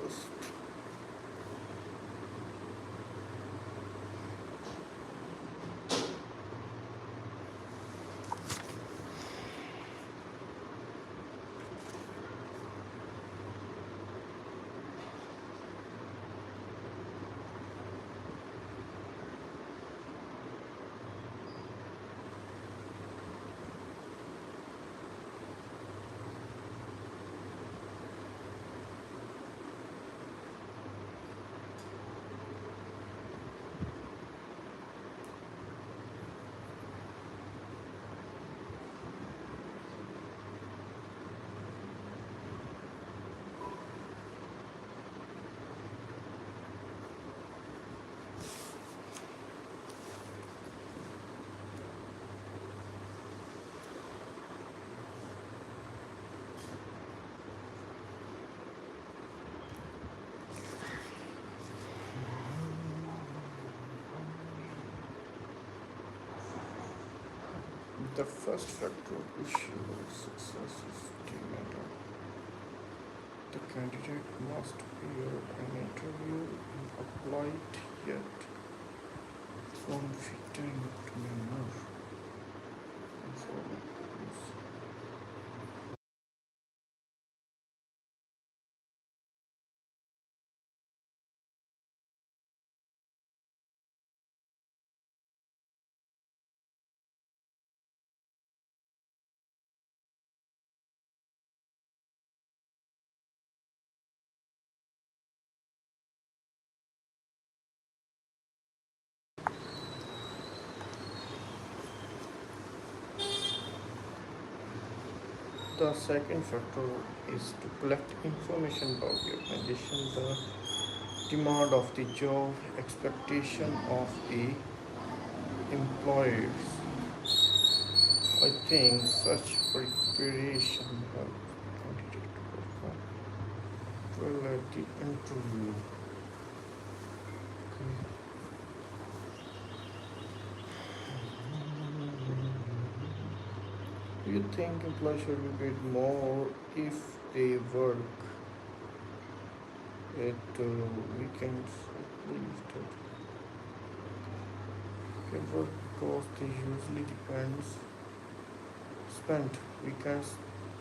first. The first factor of issue of success is demand. The candidate must appear an interview in a polite yet confident manner. So, the second factor is to collect information about the organization, the demand of the job, expectation of the employers. I think such preparation helps candidate perform well at the interview. Okay. Do you think employees should be paid more if they work at weekends at least? Their work because they usually depends spend weekends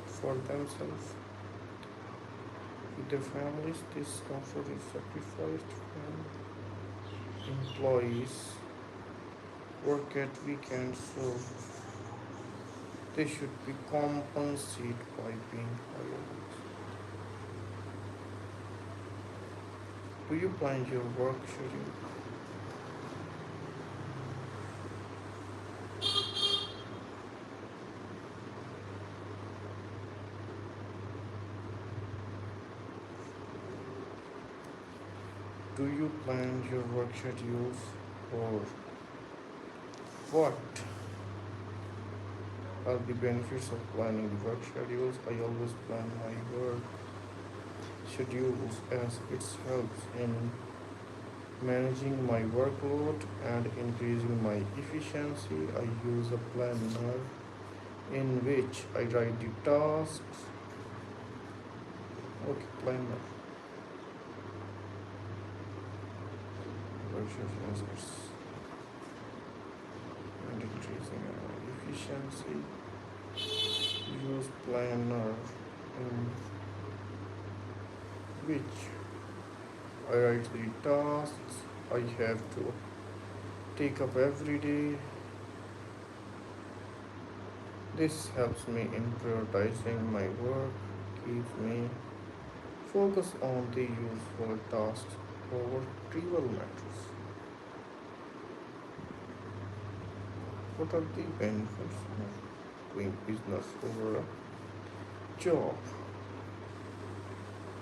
for themselves with their families. This comfort is sacrificed when employees work at weekends, so they should be compensated by being higher. Do you plan your work schedule? Do you plan your work schedules, or what are the benefits of planning work schedules? I always plan my work schedules as it helps in managing my workload and increasing my efficiency. I use a planner in which I write the tasks. Okay, planner versus users and increasing our efficiency. Use planner in which I write the tasks I have to take up every day. This helps me in prioritizing my work, keeps me focused on the useful tasks over trivial matters. What are the benefits of doing business over a job?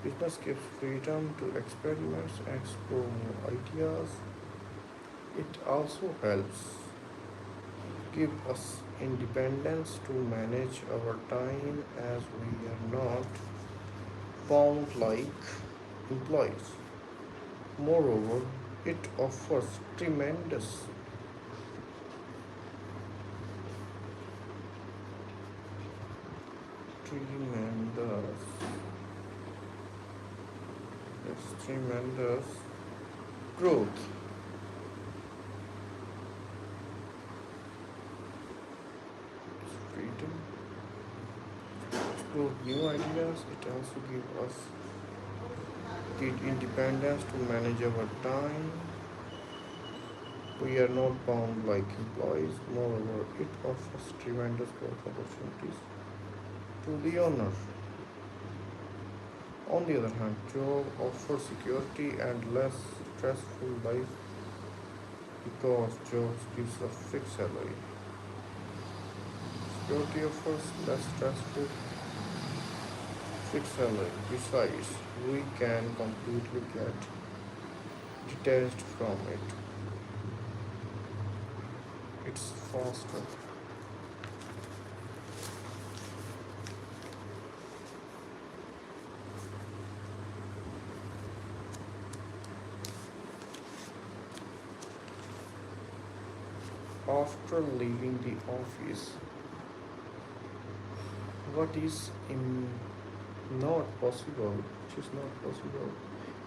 Business gives freedom to experiment and explore new ideas. It also helps give us independence to manage our time as we are not bound like employees. Moreover, it offers tremendous its tremendous growth. Freedom to explore new ideas. It also gives us the independence to manage our time. We are not bound like employees. Moreover, it offers tremendous growth opportunities to the owner. On the other hand, job offers security and less stressful life because jobs gives a fixed salary. Security offers less stressful fixed salary. Besides, we can completely get detached from it. It's faster. After leaving the office, what is not possible, which is not possible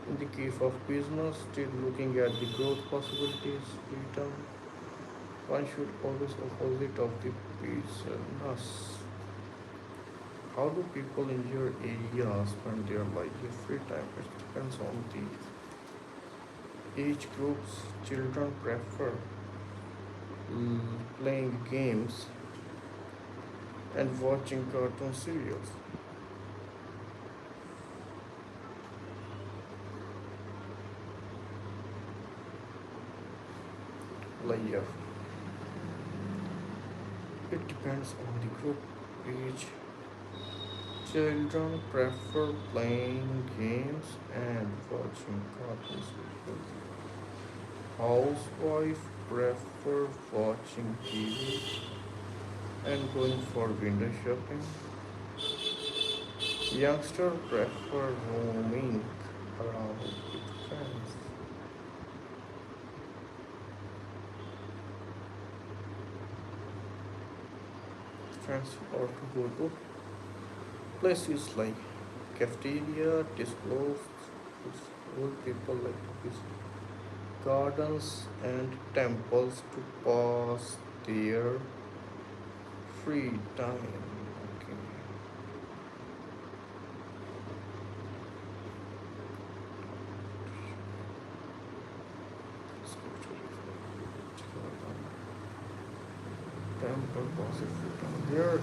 in the case of business, still looking at the growth possibilities, freedom, one should always opposite of the business. How do people in your area spend their free time? It depends on the age groups. Children prefer playing games and watching cartoon serials. Yeah, it depends on the group age. Children prefer playing games and watching cartoon serials. Housewife prefer watching TV and going for window shopping. Youngster prefer roaming around with friends. Friends or to go to places like cafeteria, disclosed, old people like to visit gardens and temples to pass their free time. Okay. Let's go to temple pass your free time. Where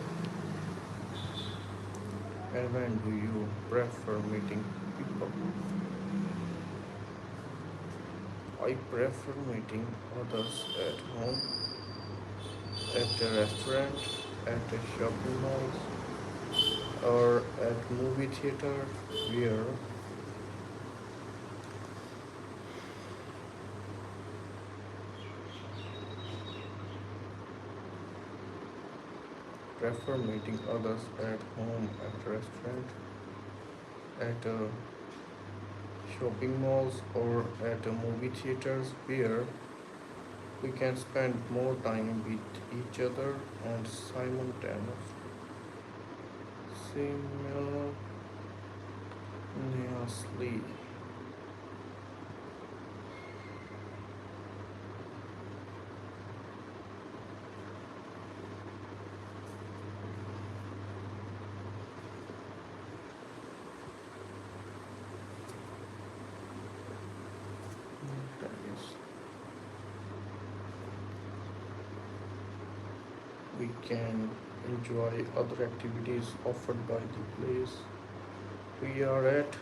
and when do you prefer meeting people? I prefer meeting others at home, at a restaurant, at a shopping mall, or at movie theater where prefer meeting others at home, at restaurant, at shopping malls, or at movie theaters where we can spend more time with each other and simultaneously. We can enjoy other activities offered by the place we are at.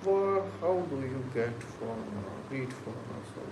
How do you get from read from sorry.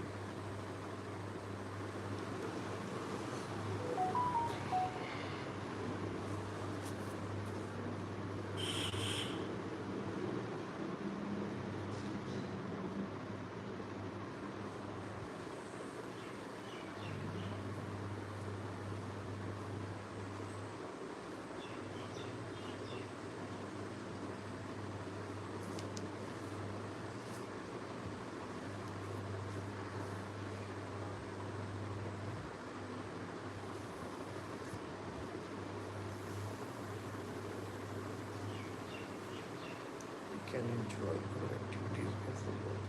can enjoy good activities overall.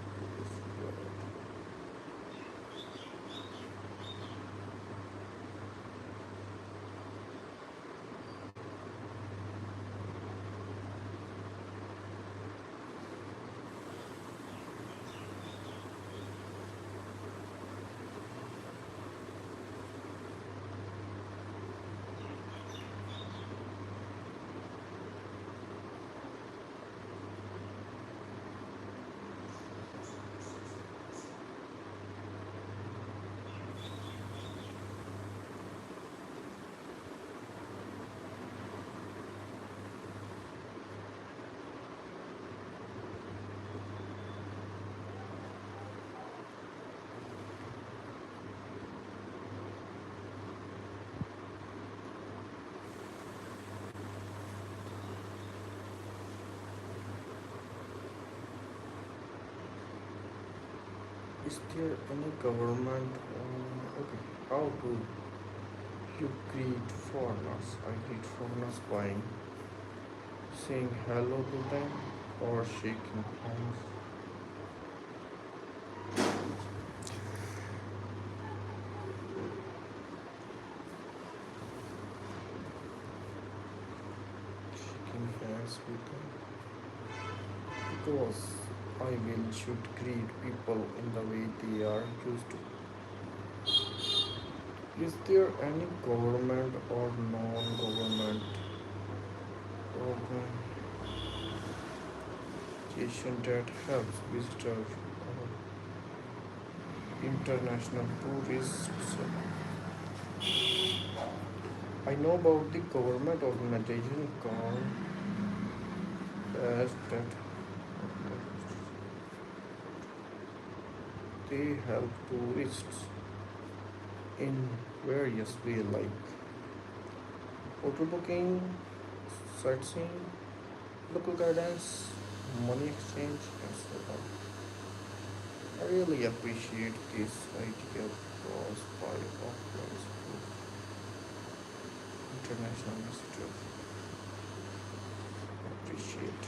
Is there any government okay, how do you greet foreigners? I greet foreigners by saying hello to them or shaking hands. Shaking hands with them because I will should greet people in the way they are used to. Is there any government or non-government organization that helps visitors or international tourists? I know about the government organization called as that they help tourists in various ways like hotel booking, sightseeing, local guidance, money exchange, and so on. I really appreciate this idea because by offering international visitors appreciate.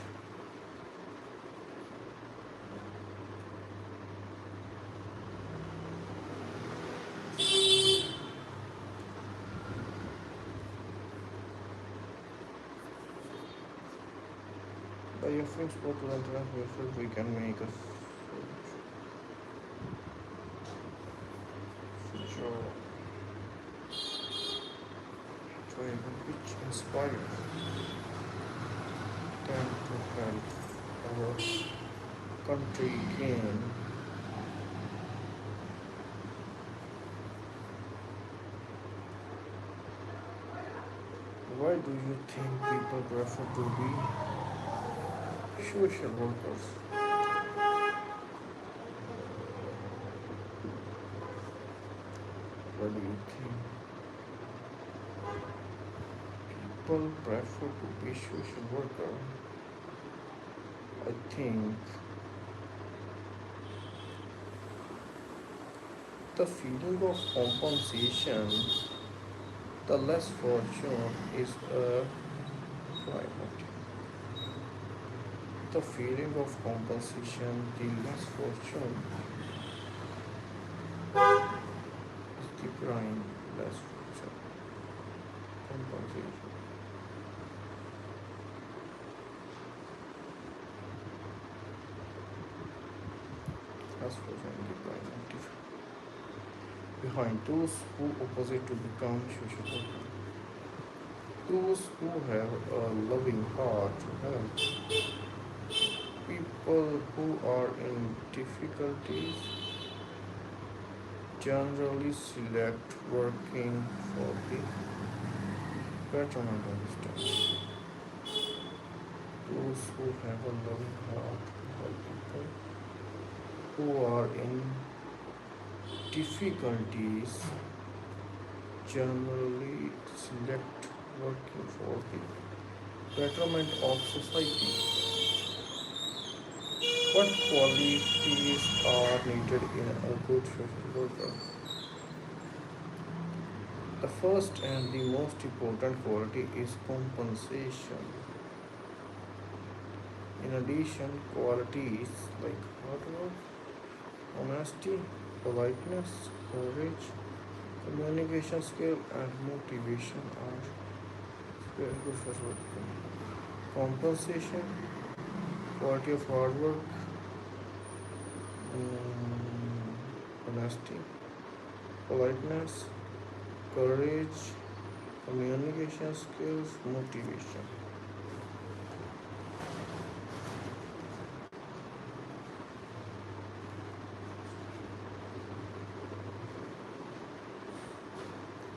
By offering sport to international visitors, we can make a future enjoyable which inspires them to help our country gain. Why do you think people prefer to be social workers? What do you think people prefer to be social worker? I think the feeling of compensation, the less fortune is a private. The feeling of compensation, the less fortune is the crime, less fortune, compensation. Less fortune, the crime, behind those who opposite to become social worker. Those who have a loving heart to help people who are in difficulties generally select working for the betterment of the those who have a loving heart to help people who are in difficulties generally select working for the betterment of society. What qualities are needed in a good social worker? The first and the most important quality is compensation. In addition, qualities like hard work, honesty, politeness, courage, communication skill, and motivation are very good for working. Compensation, quality of hard work, honesty, politeness, courage, communication skills, motivation.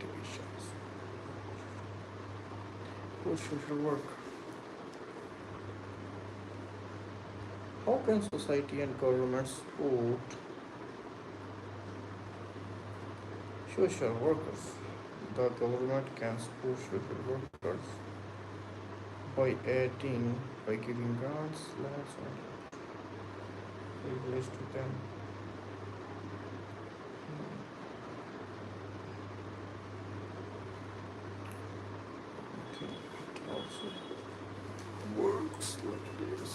Motivations. Good social work. How can society and government support social workers? The government can support social workers by giving grants, lands, and privilege to them. Okay, it also works like this.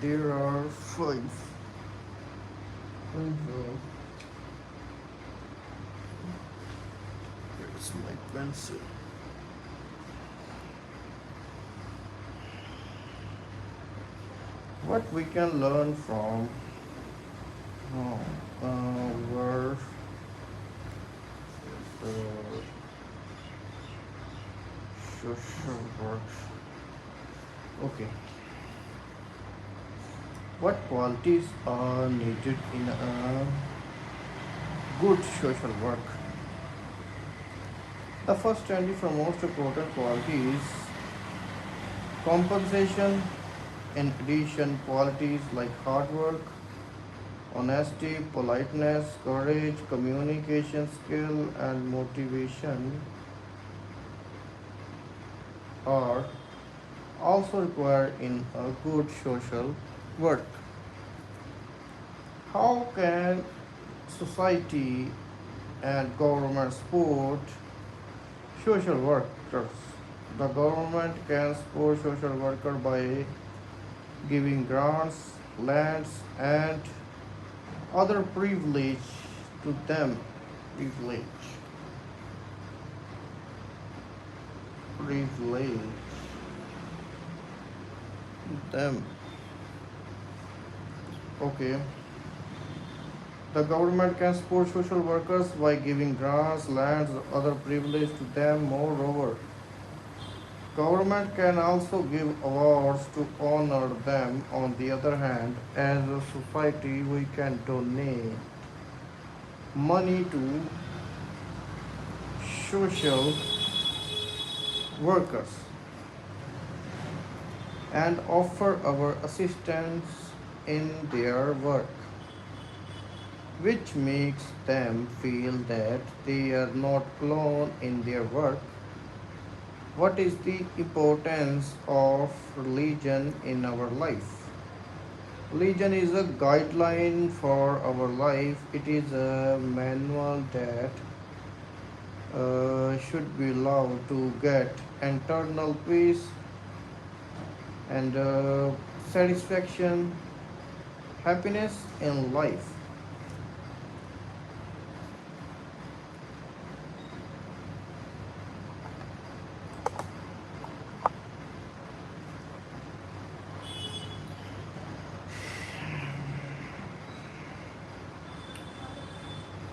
There are five. Mhm. Where's my pencil? What we can learn from oh, where uh, social works. Okay, what qualities are needed in a good social work? The first and the most important quality is compensation. In addition, qualities like hard work, honesty, politeness, courage, communication skill, and motivation are also required in a good social work. How can society and government support social workers? The government can support social workers by giving grants, lands, and other privilege to them. Privilege. Privilege to them. Okay. The government can support social workers by giving grants, lands, other privilege to them. Moreover, government can also give awards to honor them. On the other hand, as a society, we can donate money to social workers and offer our assistance in their work, which makes them feel that they are not alone in their work. What is the importance of religion in our life? Religion is a guideline for our life. It is a manual that should be allowed to get internal peace and satisfaction, happiness in life.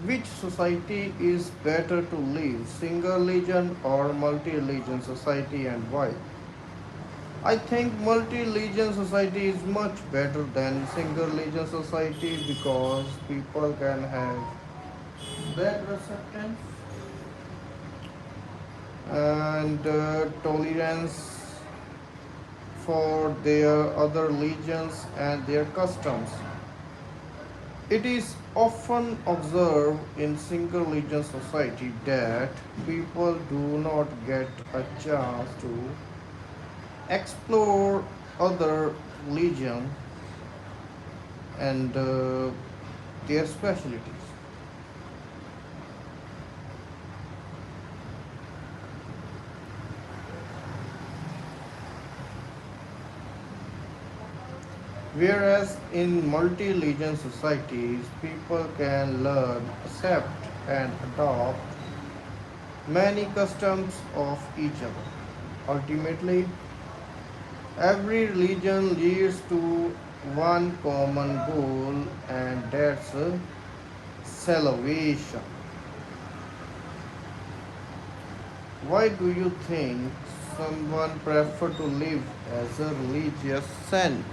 Which society is better to live, single religion or multi religion society, and why? I think multi religion society is much better than single religion society because people can have better acceptance and tolerance for their other religions and their customs. It is often observed in single religion society that people do not get a chance to explore other religion and their specialties. Whereas in multi religion societies, people can learn, accept, and adopt many customs of each other. Ultimately, every religion leads to one common goal, and that's salvation. Why do you think someone prefer to live as a religious saint?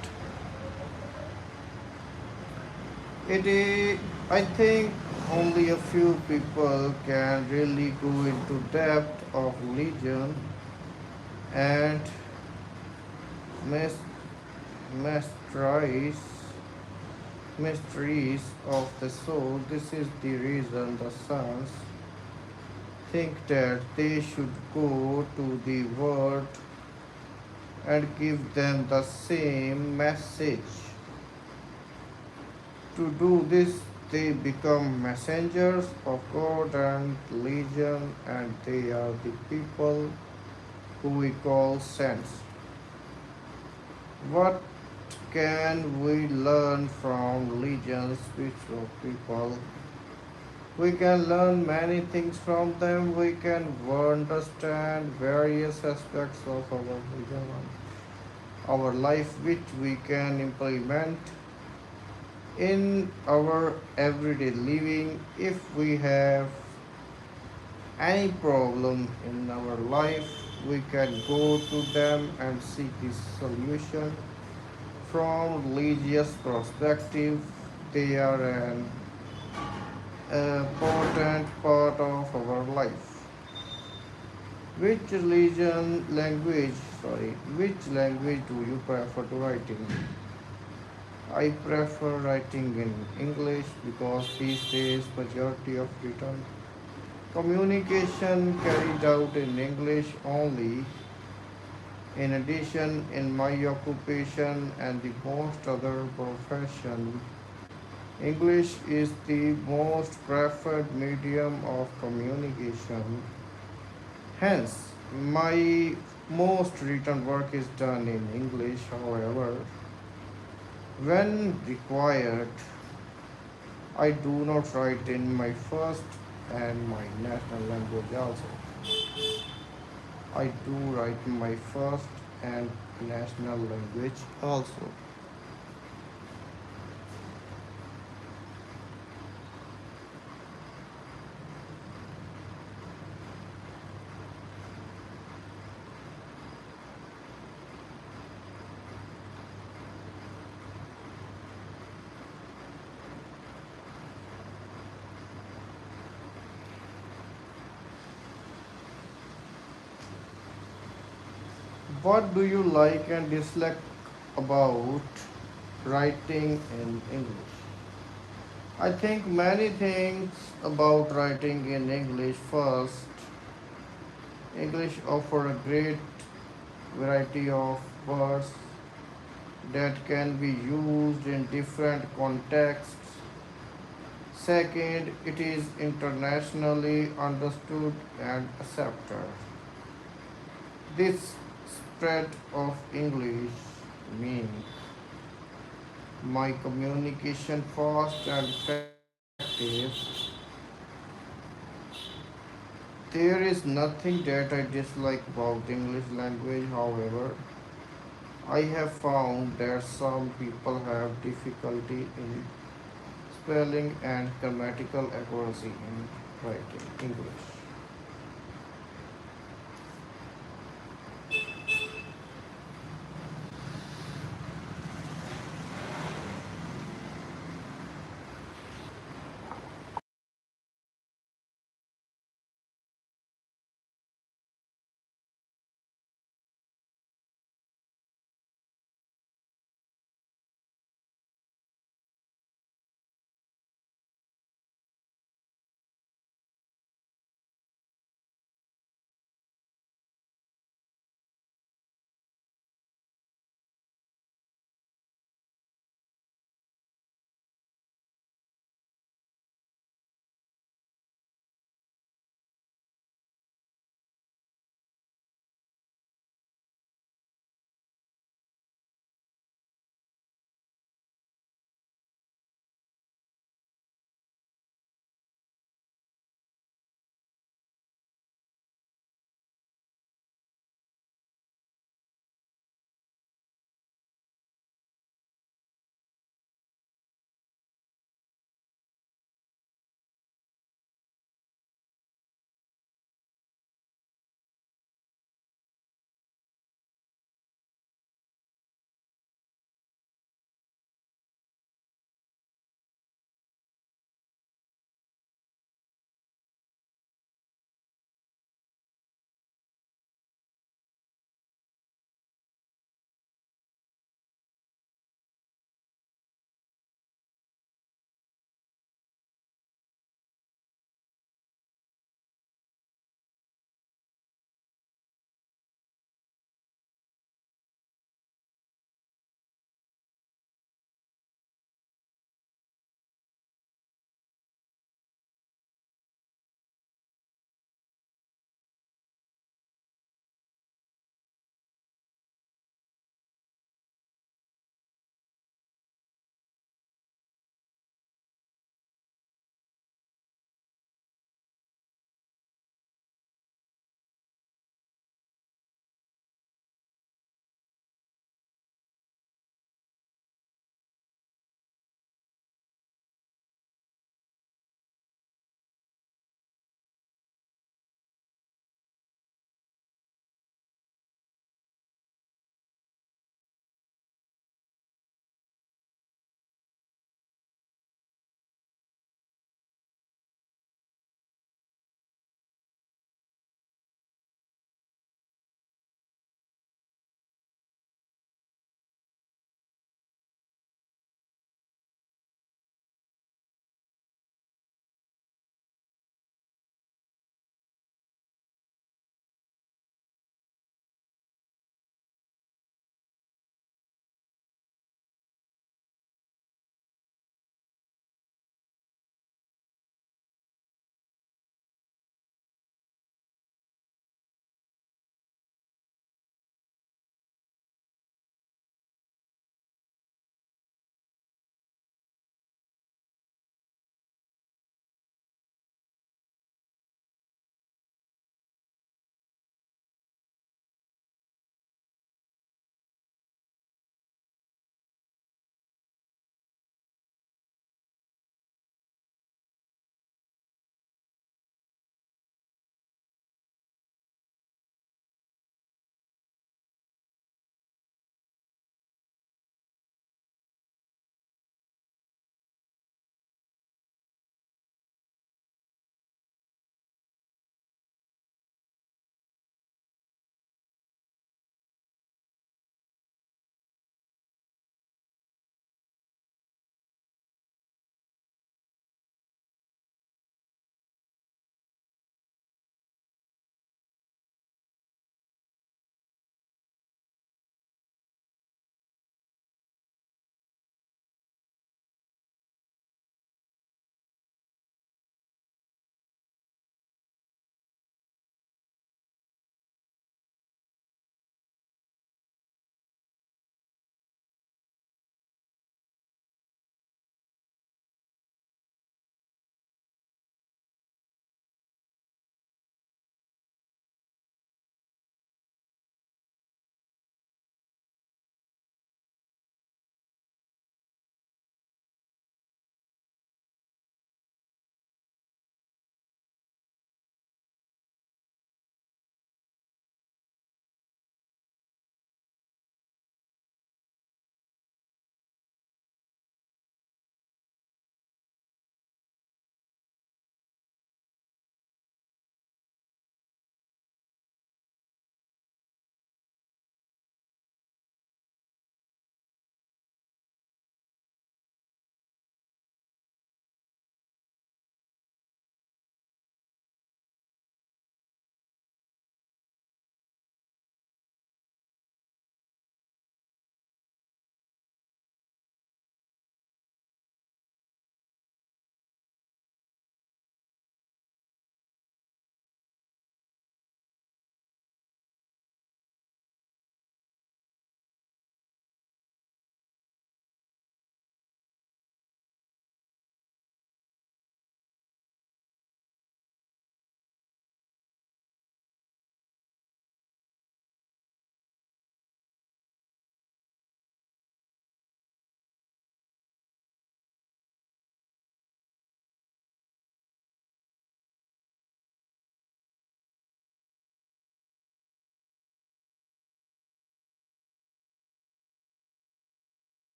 I think only a few people can really go into depth of religion and mas- mysteries, mysteries of the soul. This is the reason the sons think that they should go to the world and give them the same message. To do this, they become messengers of God and religion, and they are the people who we call saints. What can we learn from religions, spiritual people? We can learn many things from them. We can understand various aspects of our religion, our life, which we can implement in our everyday living. If we have any problem in our life, we can go to them and seek the solution from religious perspective. They are an important part of our life. Which language do you prefer to write in? I prefer writing in English because these days majority of written communication carried out in English only. In addition, in my occupation and the most other profession, English is the most preferred medium of communication. Hence, my most written work is done in English. However, when required, I do not write in my first and my national language also. I do write my first and national language also. What do you like and dislike about writing in English? I think many things about writing in English. First, English offer a great variety of words that can be used in different contexts. Second, it is internationally understood and accepted. This spread of English means my communication fast and effective. There is nothing that I dislike about the English language. However, I have found that some people have difficulty in spelling and grammatical accuracy in writing English.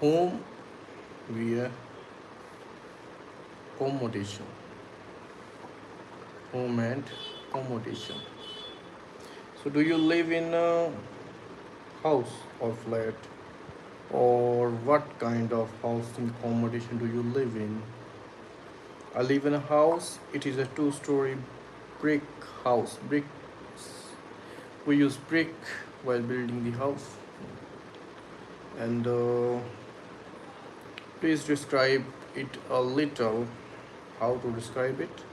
home via accommodation. Home and accommodation. So, do you live in a house or flat? Or what kind of housing accommodation do you live in? I live in a house. It is a two-story brick house. Bricks. We use brick while building the house. And please describe it a little. How to describe it?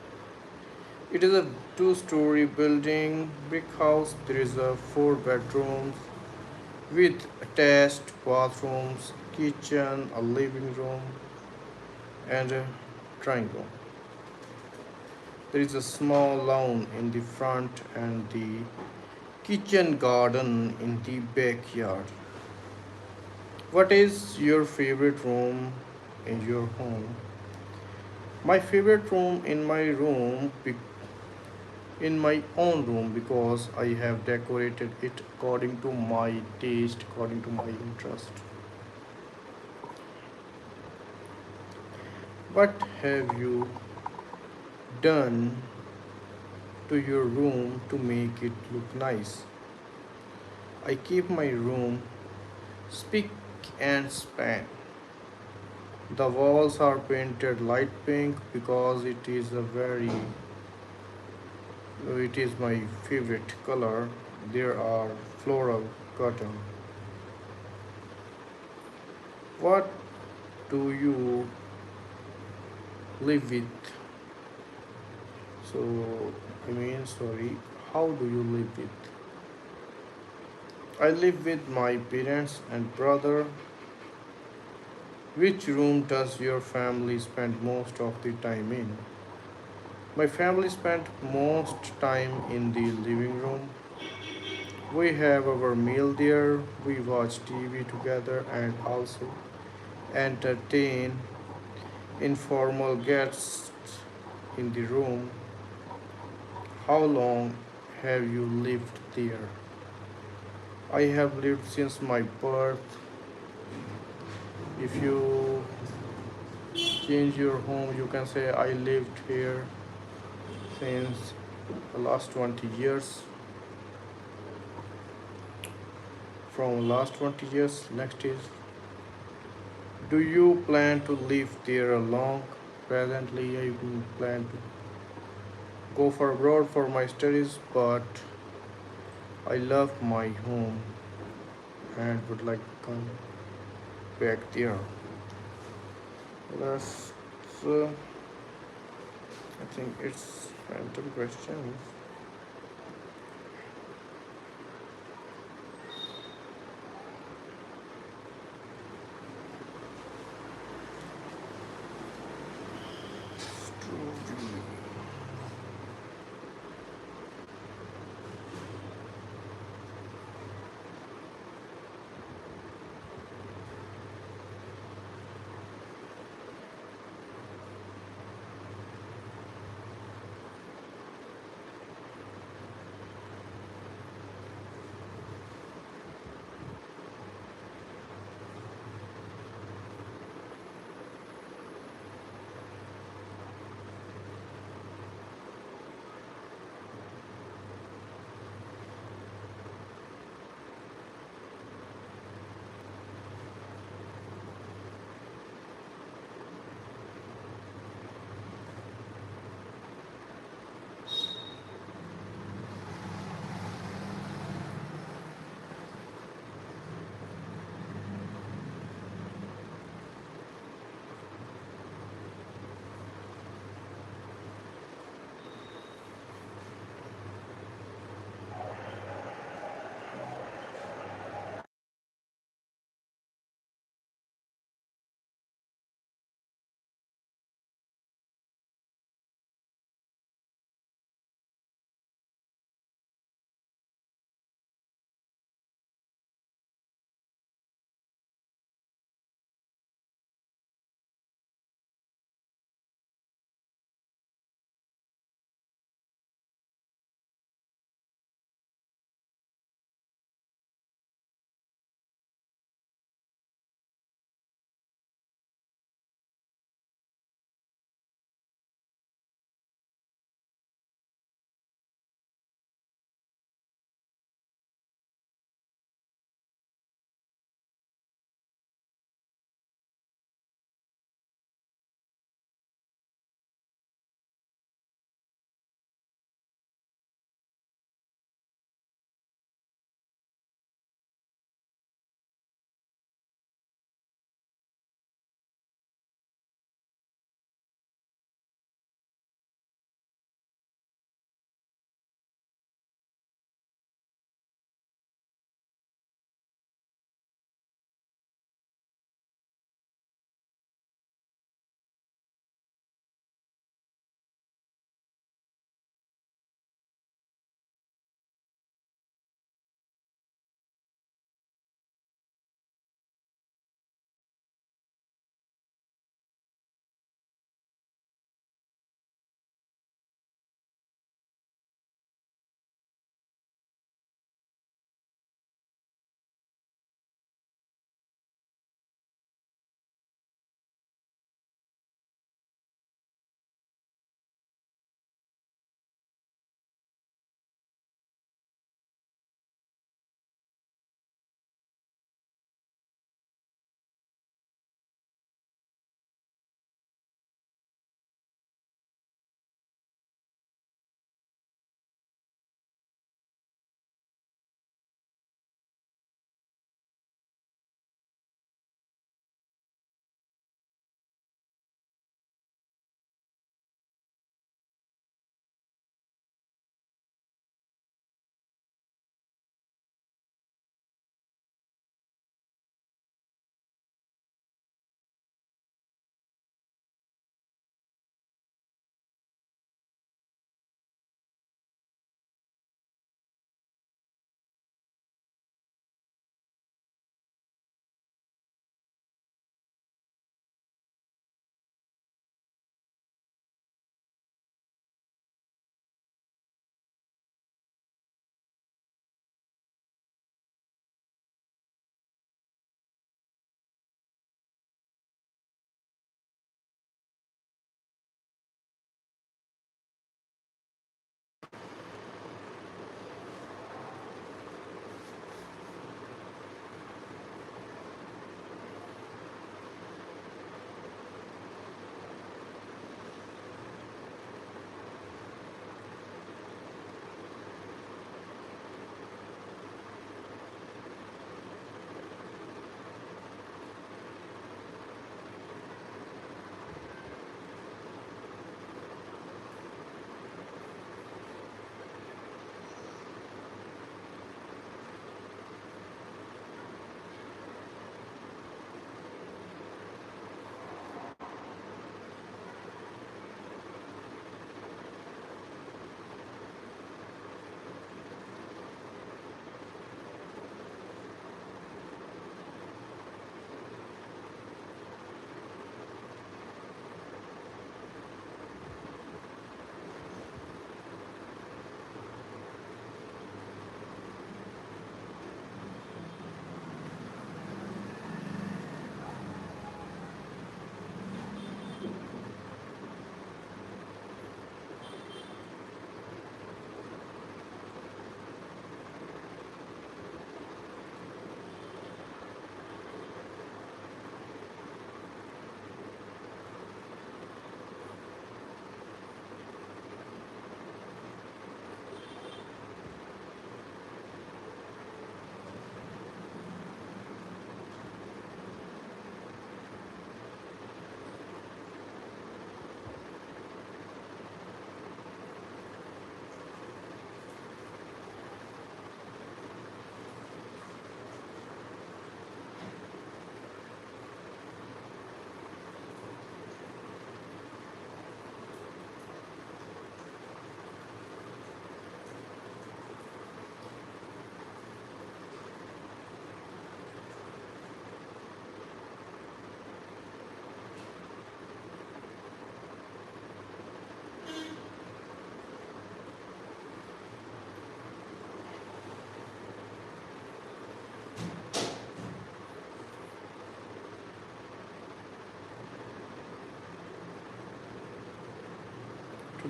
It is a two-story building, brick house. There is a four bedrooms with attached bathrooms, kitchen, a living room, and a drawing room. There is a small lawn in the front and the kitchen garden in the backyard. What is your favorite room in your home? My favorite room in my own room because I have decorated it according to my taste, according to my interest. What have you done to your room to make it look nice? I keep my room spick and span. The walls are painted light pink because it is my favorite color. There are floral curtain. What do you live with? So sorry, how do you live with? I live with my parents and brother. Which room does your family spend most of the time in? My family spent most time in the living room. We have our meal there, we watch TV together and also entertain informal guests in the room. How long have you lived there? I have lived since my birth. If you change your home, you can say I lived here since the last 20 years. From last 20 years, next is, do you plan to live there long? Presently, I plan to go for abroad for my studies, but I love my home and would like to come back there. That's, uh, I think it's random questions.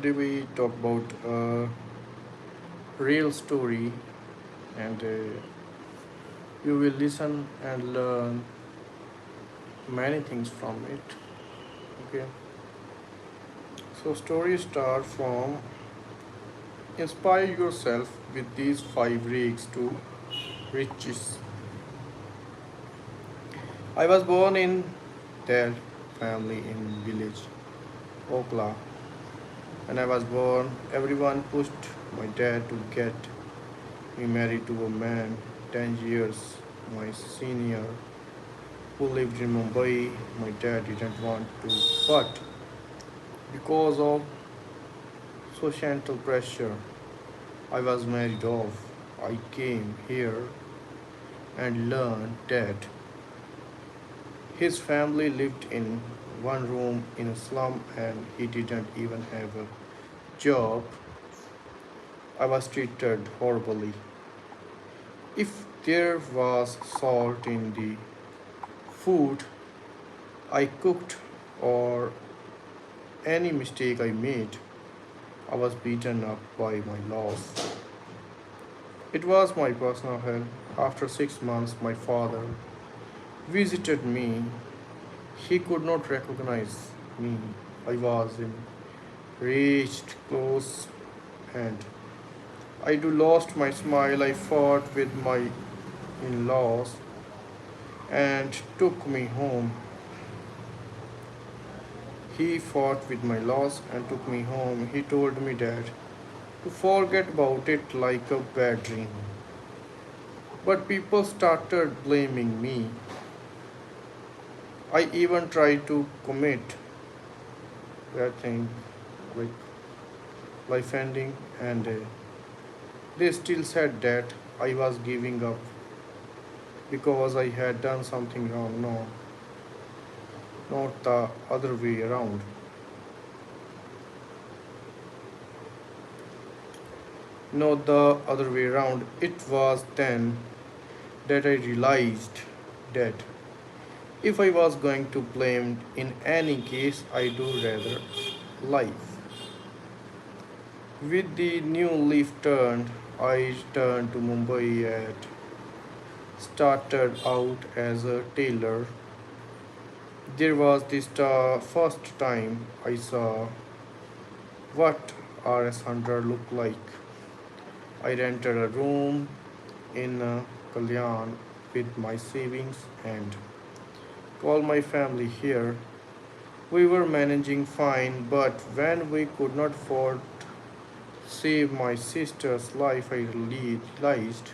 today we talk about a real story, and you will listen and learn many things from it. Okay, so stories start from inspire yourself with these five rigs to riches. I was born in their family in village Okla. When I was born, everyone pushed my dad to get me married to a man 10 years my senior who lived in Mumbai. My dad didn't want to, but because of societal pressure, I was married off. I came here and learned that his family lived in one room in a slum and he didn't even have a job. I was treated horribly. If there was salt in the food I cooked or any mistake I made, I was beaten up by my loss. It was my personal hell. After 6 months, my father visited me. He could not recognize me. I was in reached close and I do lost my smile. I fought with my in-laws and took me home. He fought with my loss and took me home. He told me that to forget about it like a bad dream. But people started blaming me. I even tried to commit that thing like life ending, and they still said that I was giving up because I had done something wrong. No, not the other way around. Not the other way around. It was then that I realized that if I was going to blame in any case, I do rather life. With the new leaf turned, I returned to Mumbai and started out as a tailor. There was this first time I saw what RS100 looked like. I rented a room in Kalyan with my savings and called my family here. We were managing fine, but when we could not afford save my sister's life, I realized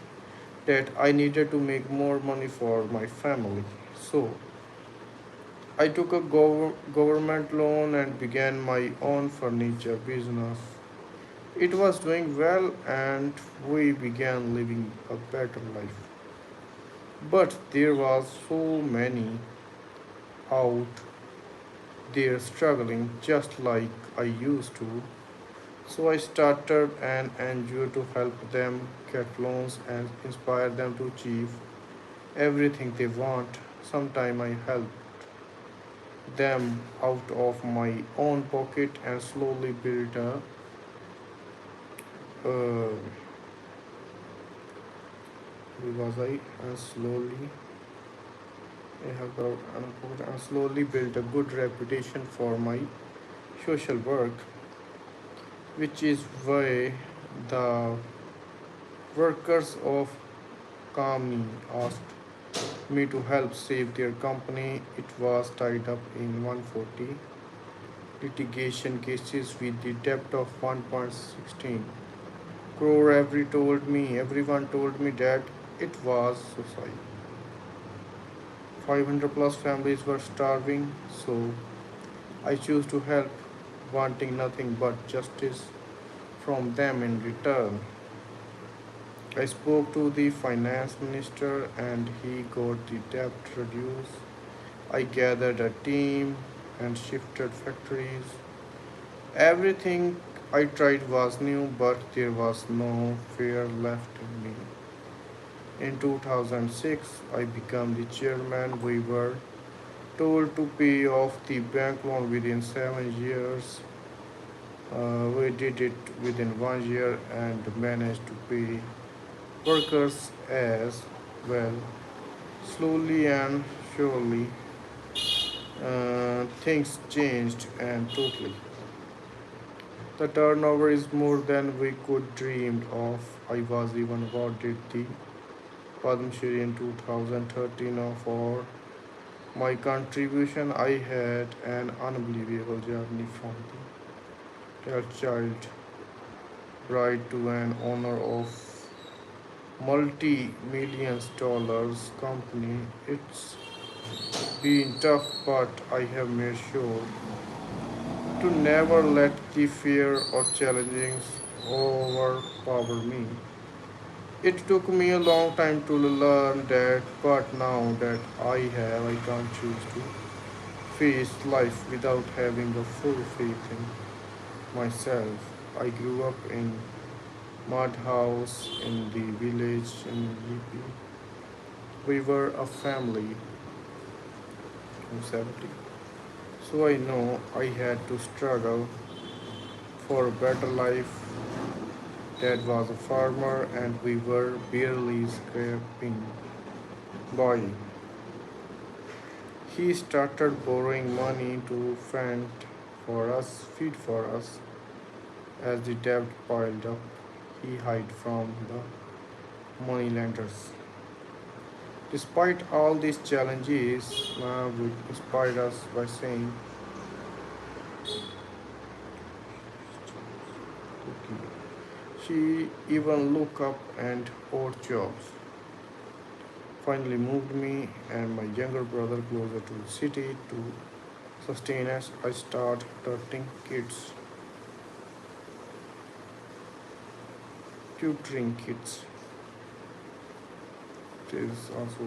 that I needed to make more money for my family. So I took a government loan and began my own furniture business. It was doing well and we began living a better life. But there was so many out there struggling just like I used to. So I started an NGO to help them get loans and inspire them to achieve everything they want. Sometime I help them out of my own pocket and slowly build a uh, was I and slowly I have got and slowly built a good reputation for my social work, which is why the workers of Kami asked me to help save their company. It was tied up in 140 litigation cases with the debt of 1.16 crore. Everyone told me that it was suicide. 500 plus families were starving, so I chose to help, wanting nothing but justice from them in return. I spoke to the finance minister and he got the debt reduced. I gathered a team and shifted factories. Everything I tried was new, but there was no fear left in me. In 2006, I became the chairman. We were told to pay off the bank loan within 7 years. We did it within 1 year and managed to pay workers as well. Slowly and surely, things changed and totally. The turnover is more than we could dreamed of. I was even awarded the Padma Shri in 2013 for my contribution. I had an unbelievable journey from the child bride to an owner of multi-millions dollars company. It's been tough, but I have made sure to never let the fear or challenges overpower me. It took me a long time to learn that, but now that I can't choose to face life without having a full faith in myself. I grew up in mud house in the village in UP. We were a family of 70. So I know I had to struggle for a better life. Dad was a farmer and we were barely scraping by. He started borrowing money to feed for us. As the debt piled up, he hid from the moneylenders. Despite all these challenges, Ma would inspire us by saying, "Okay." She even looked up and odd jobs. Finally moved me and my younger brother closer to the city to sustain us. I start tutoring kids. It is also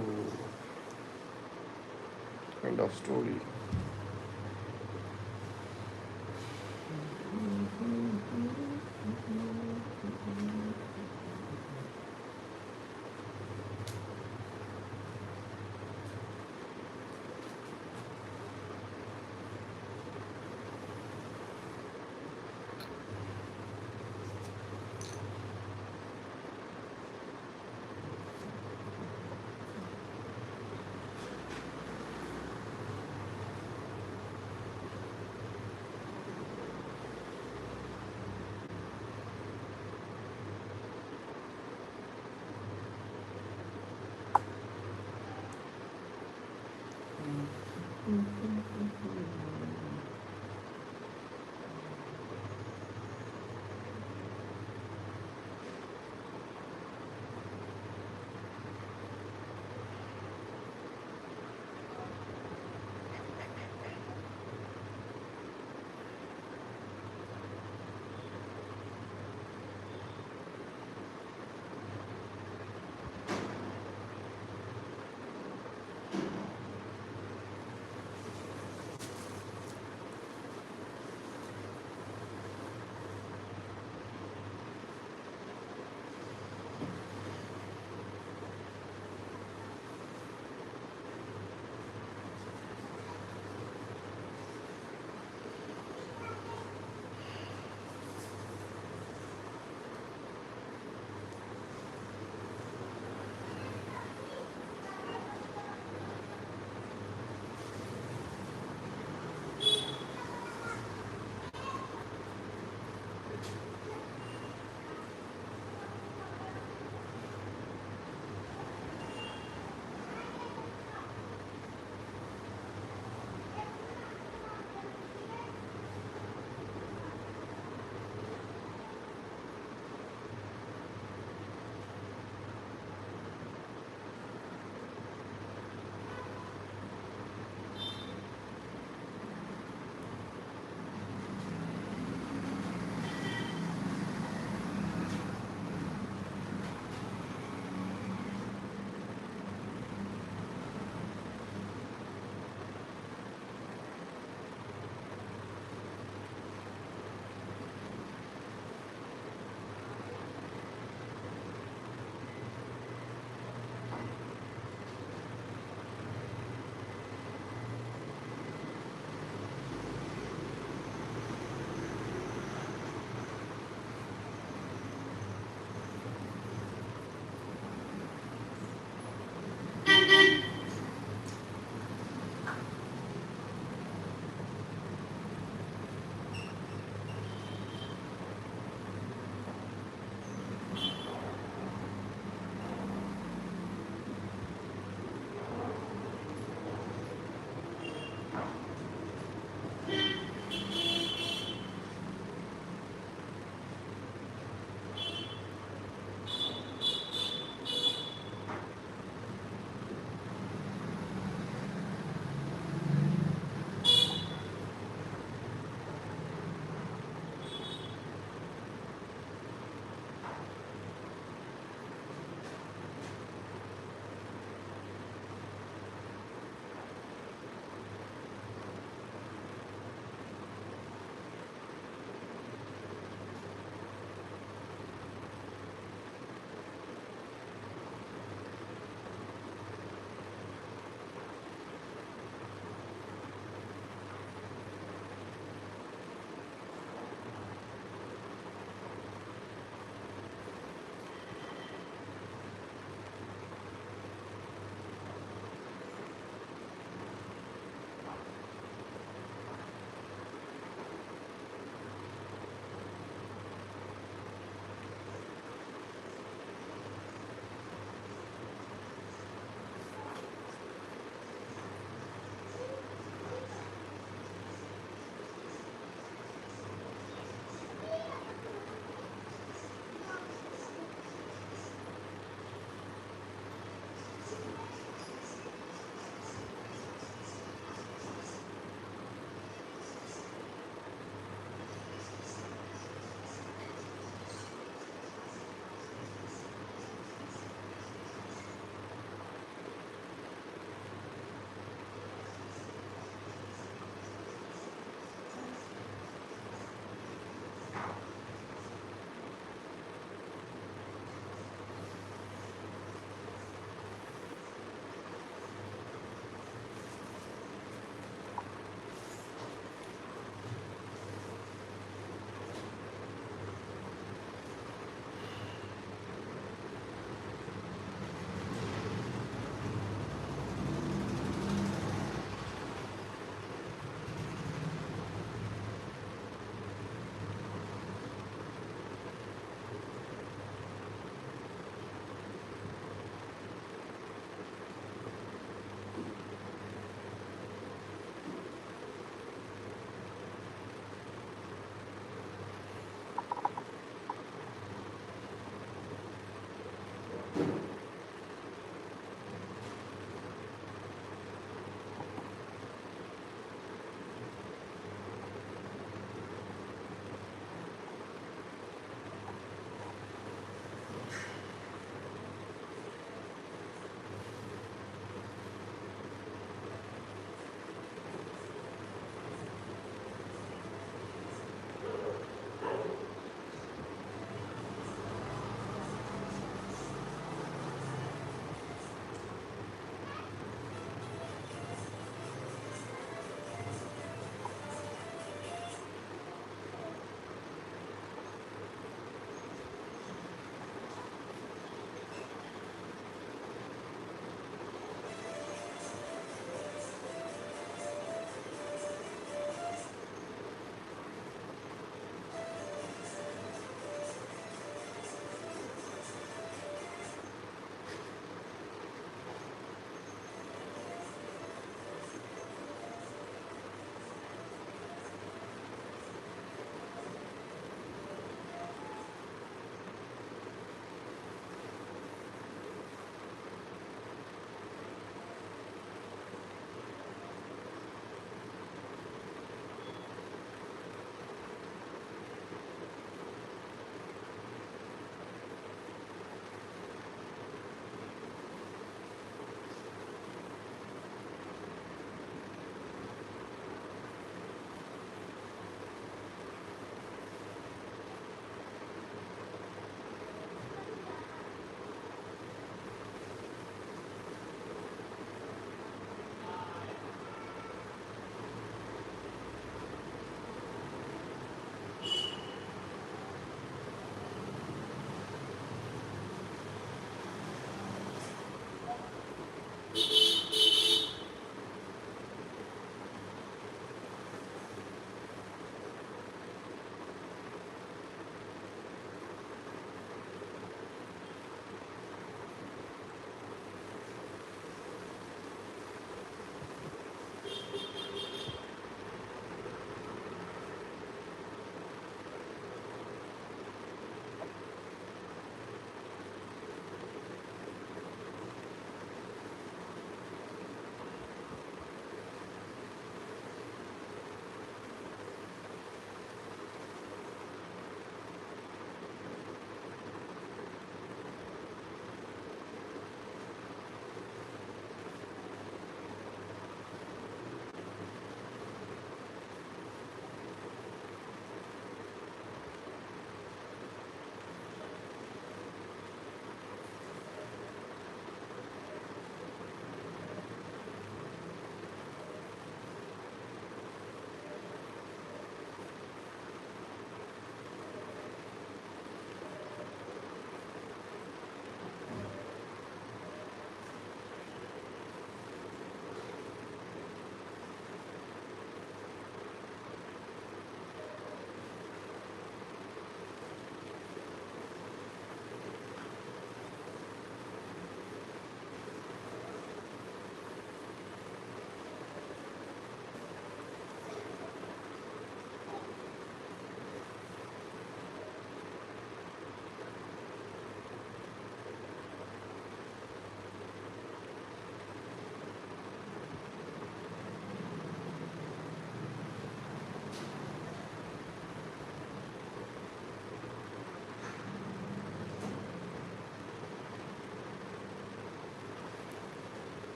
kind of story.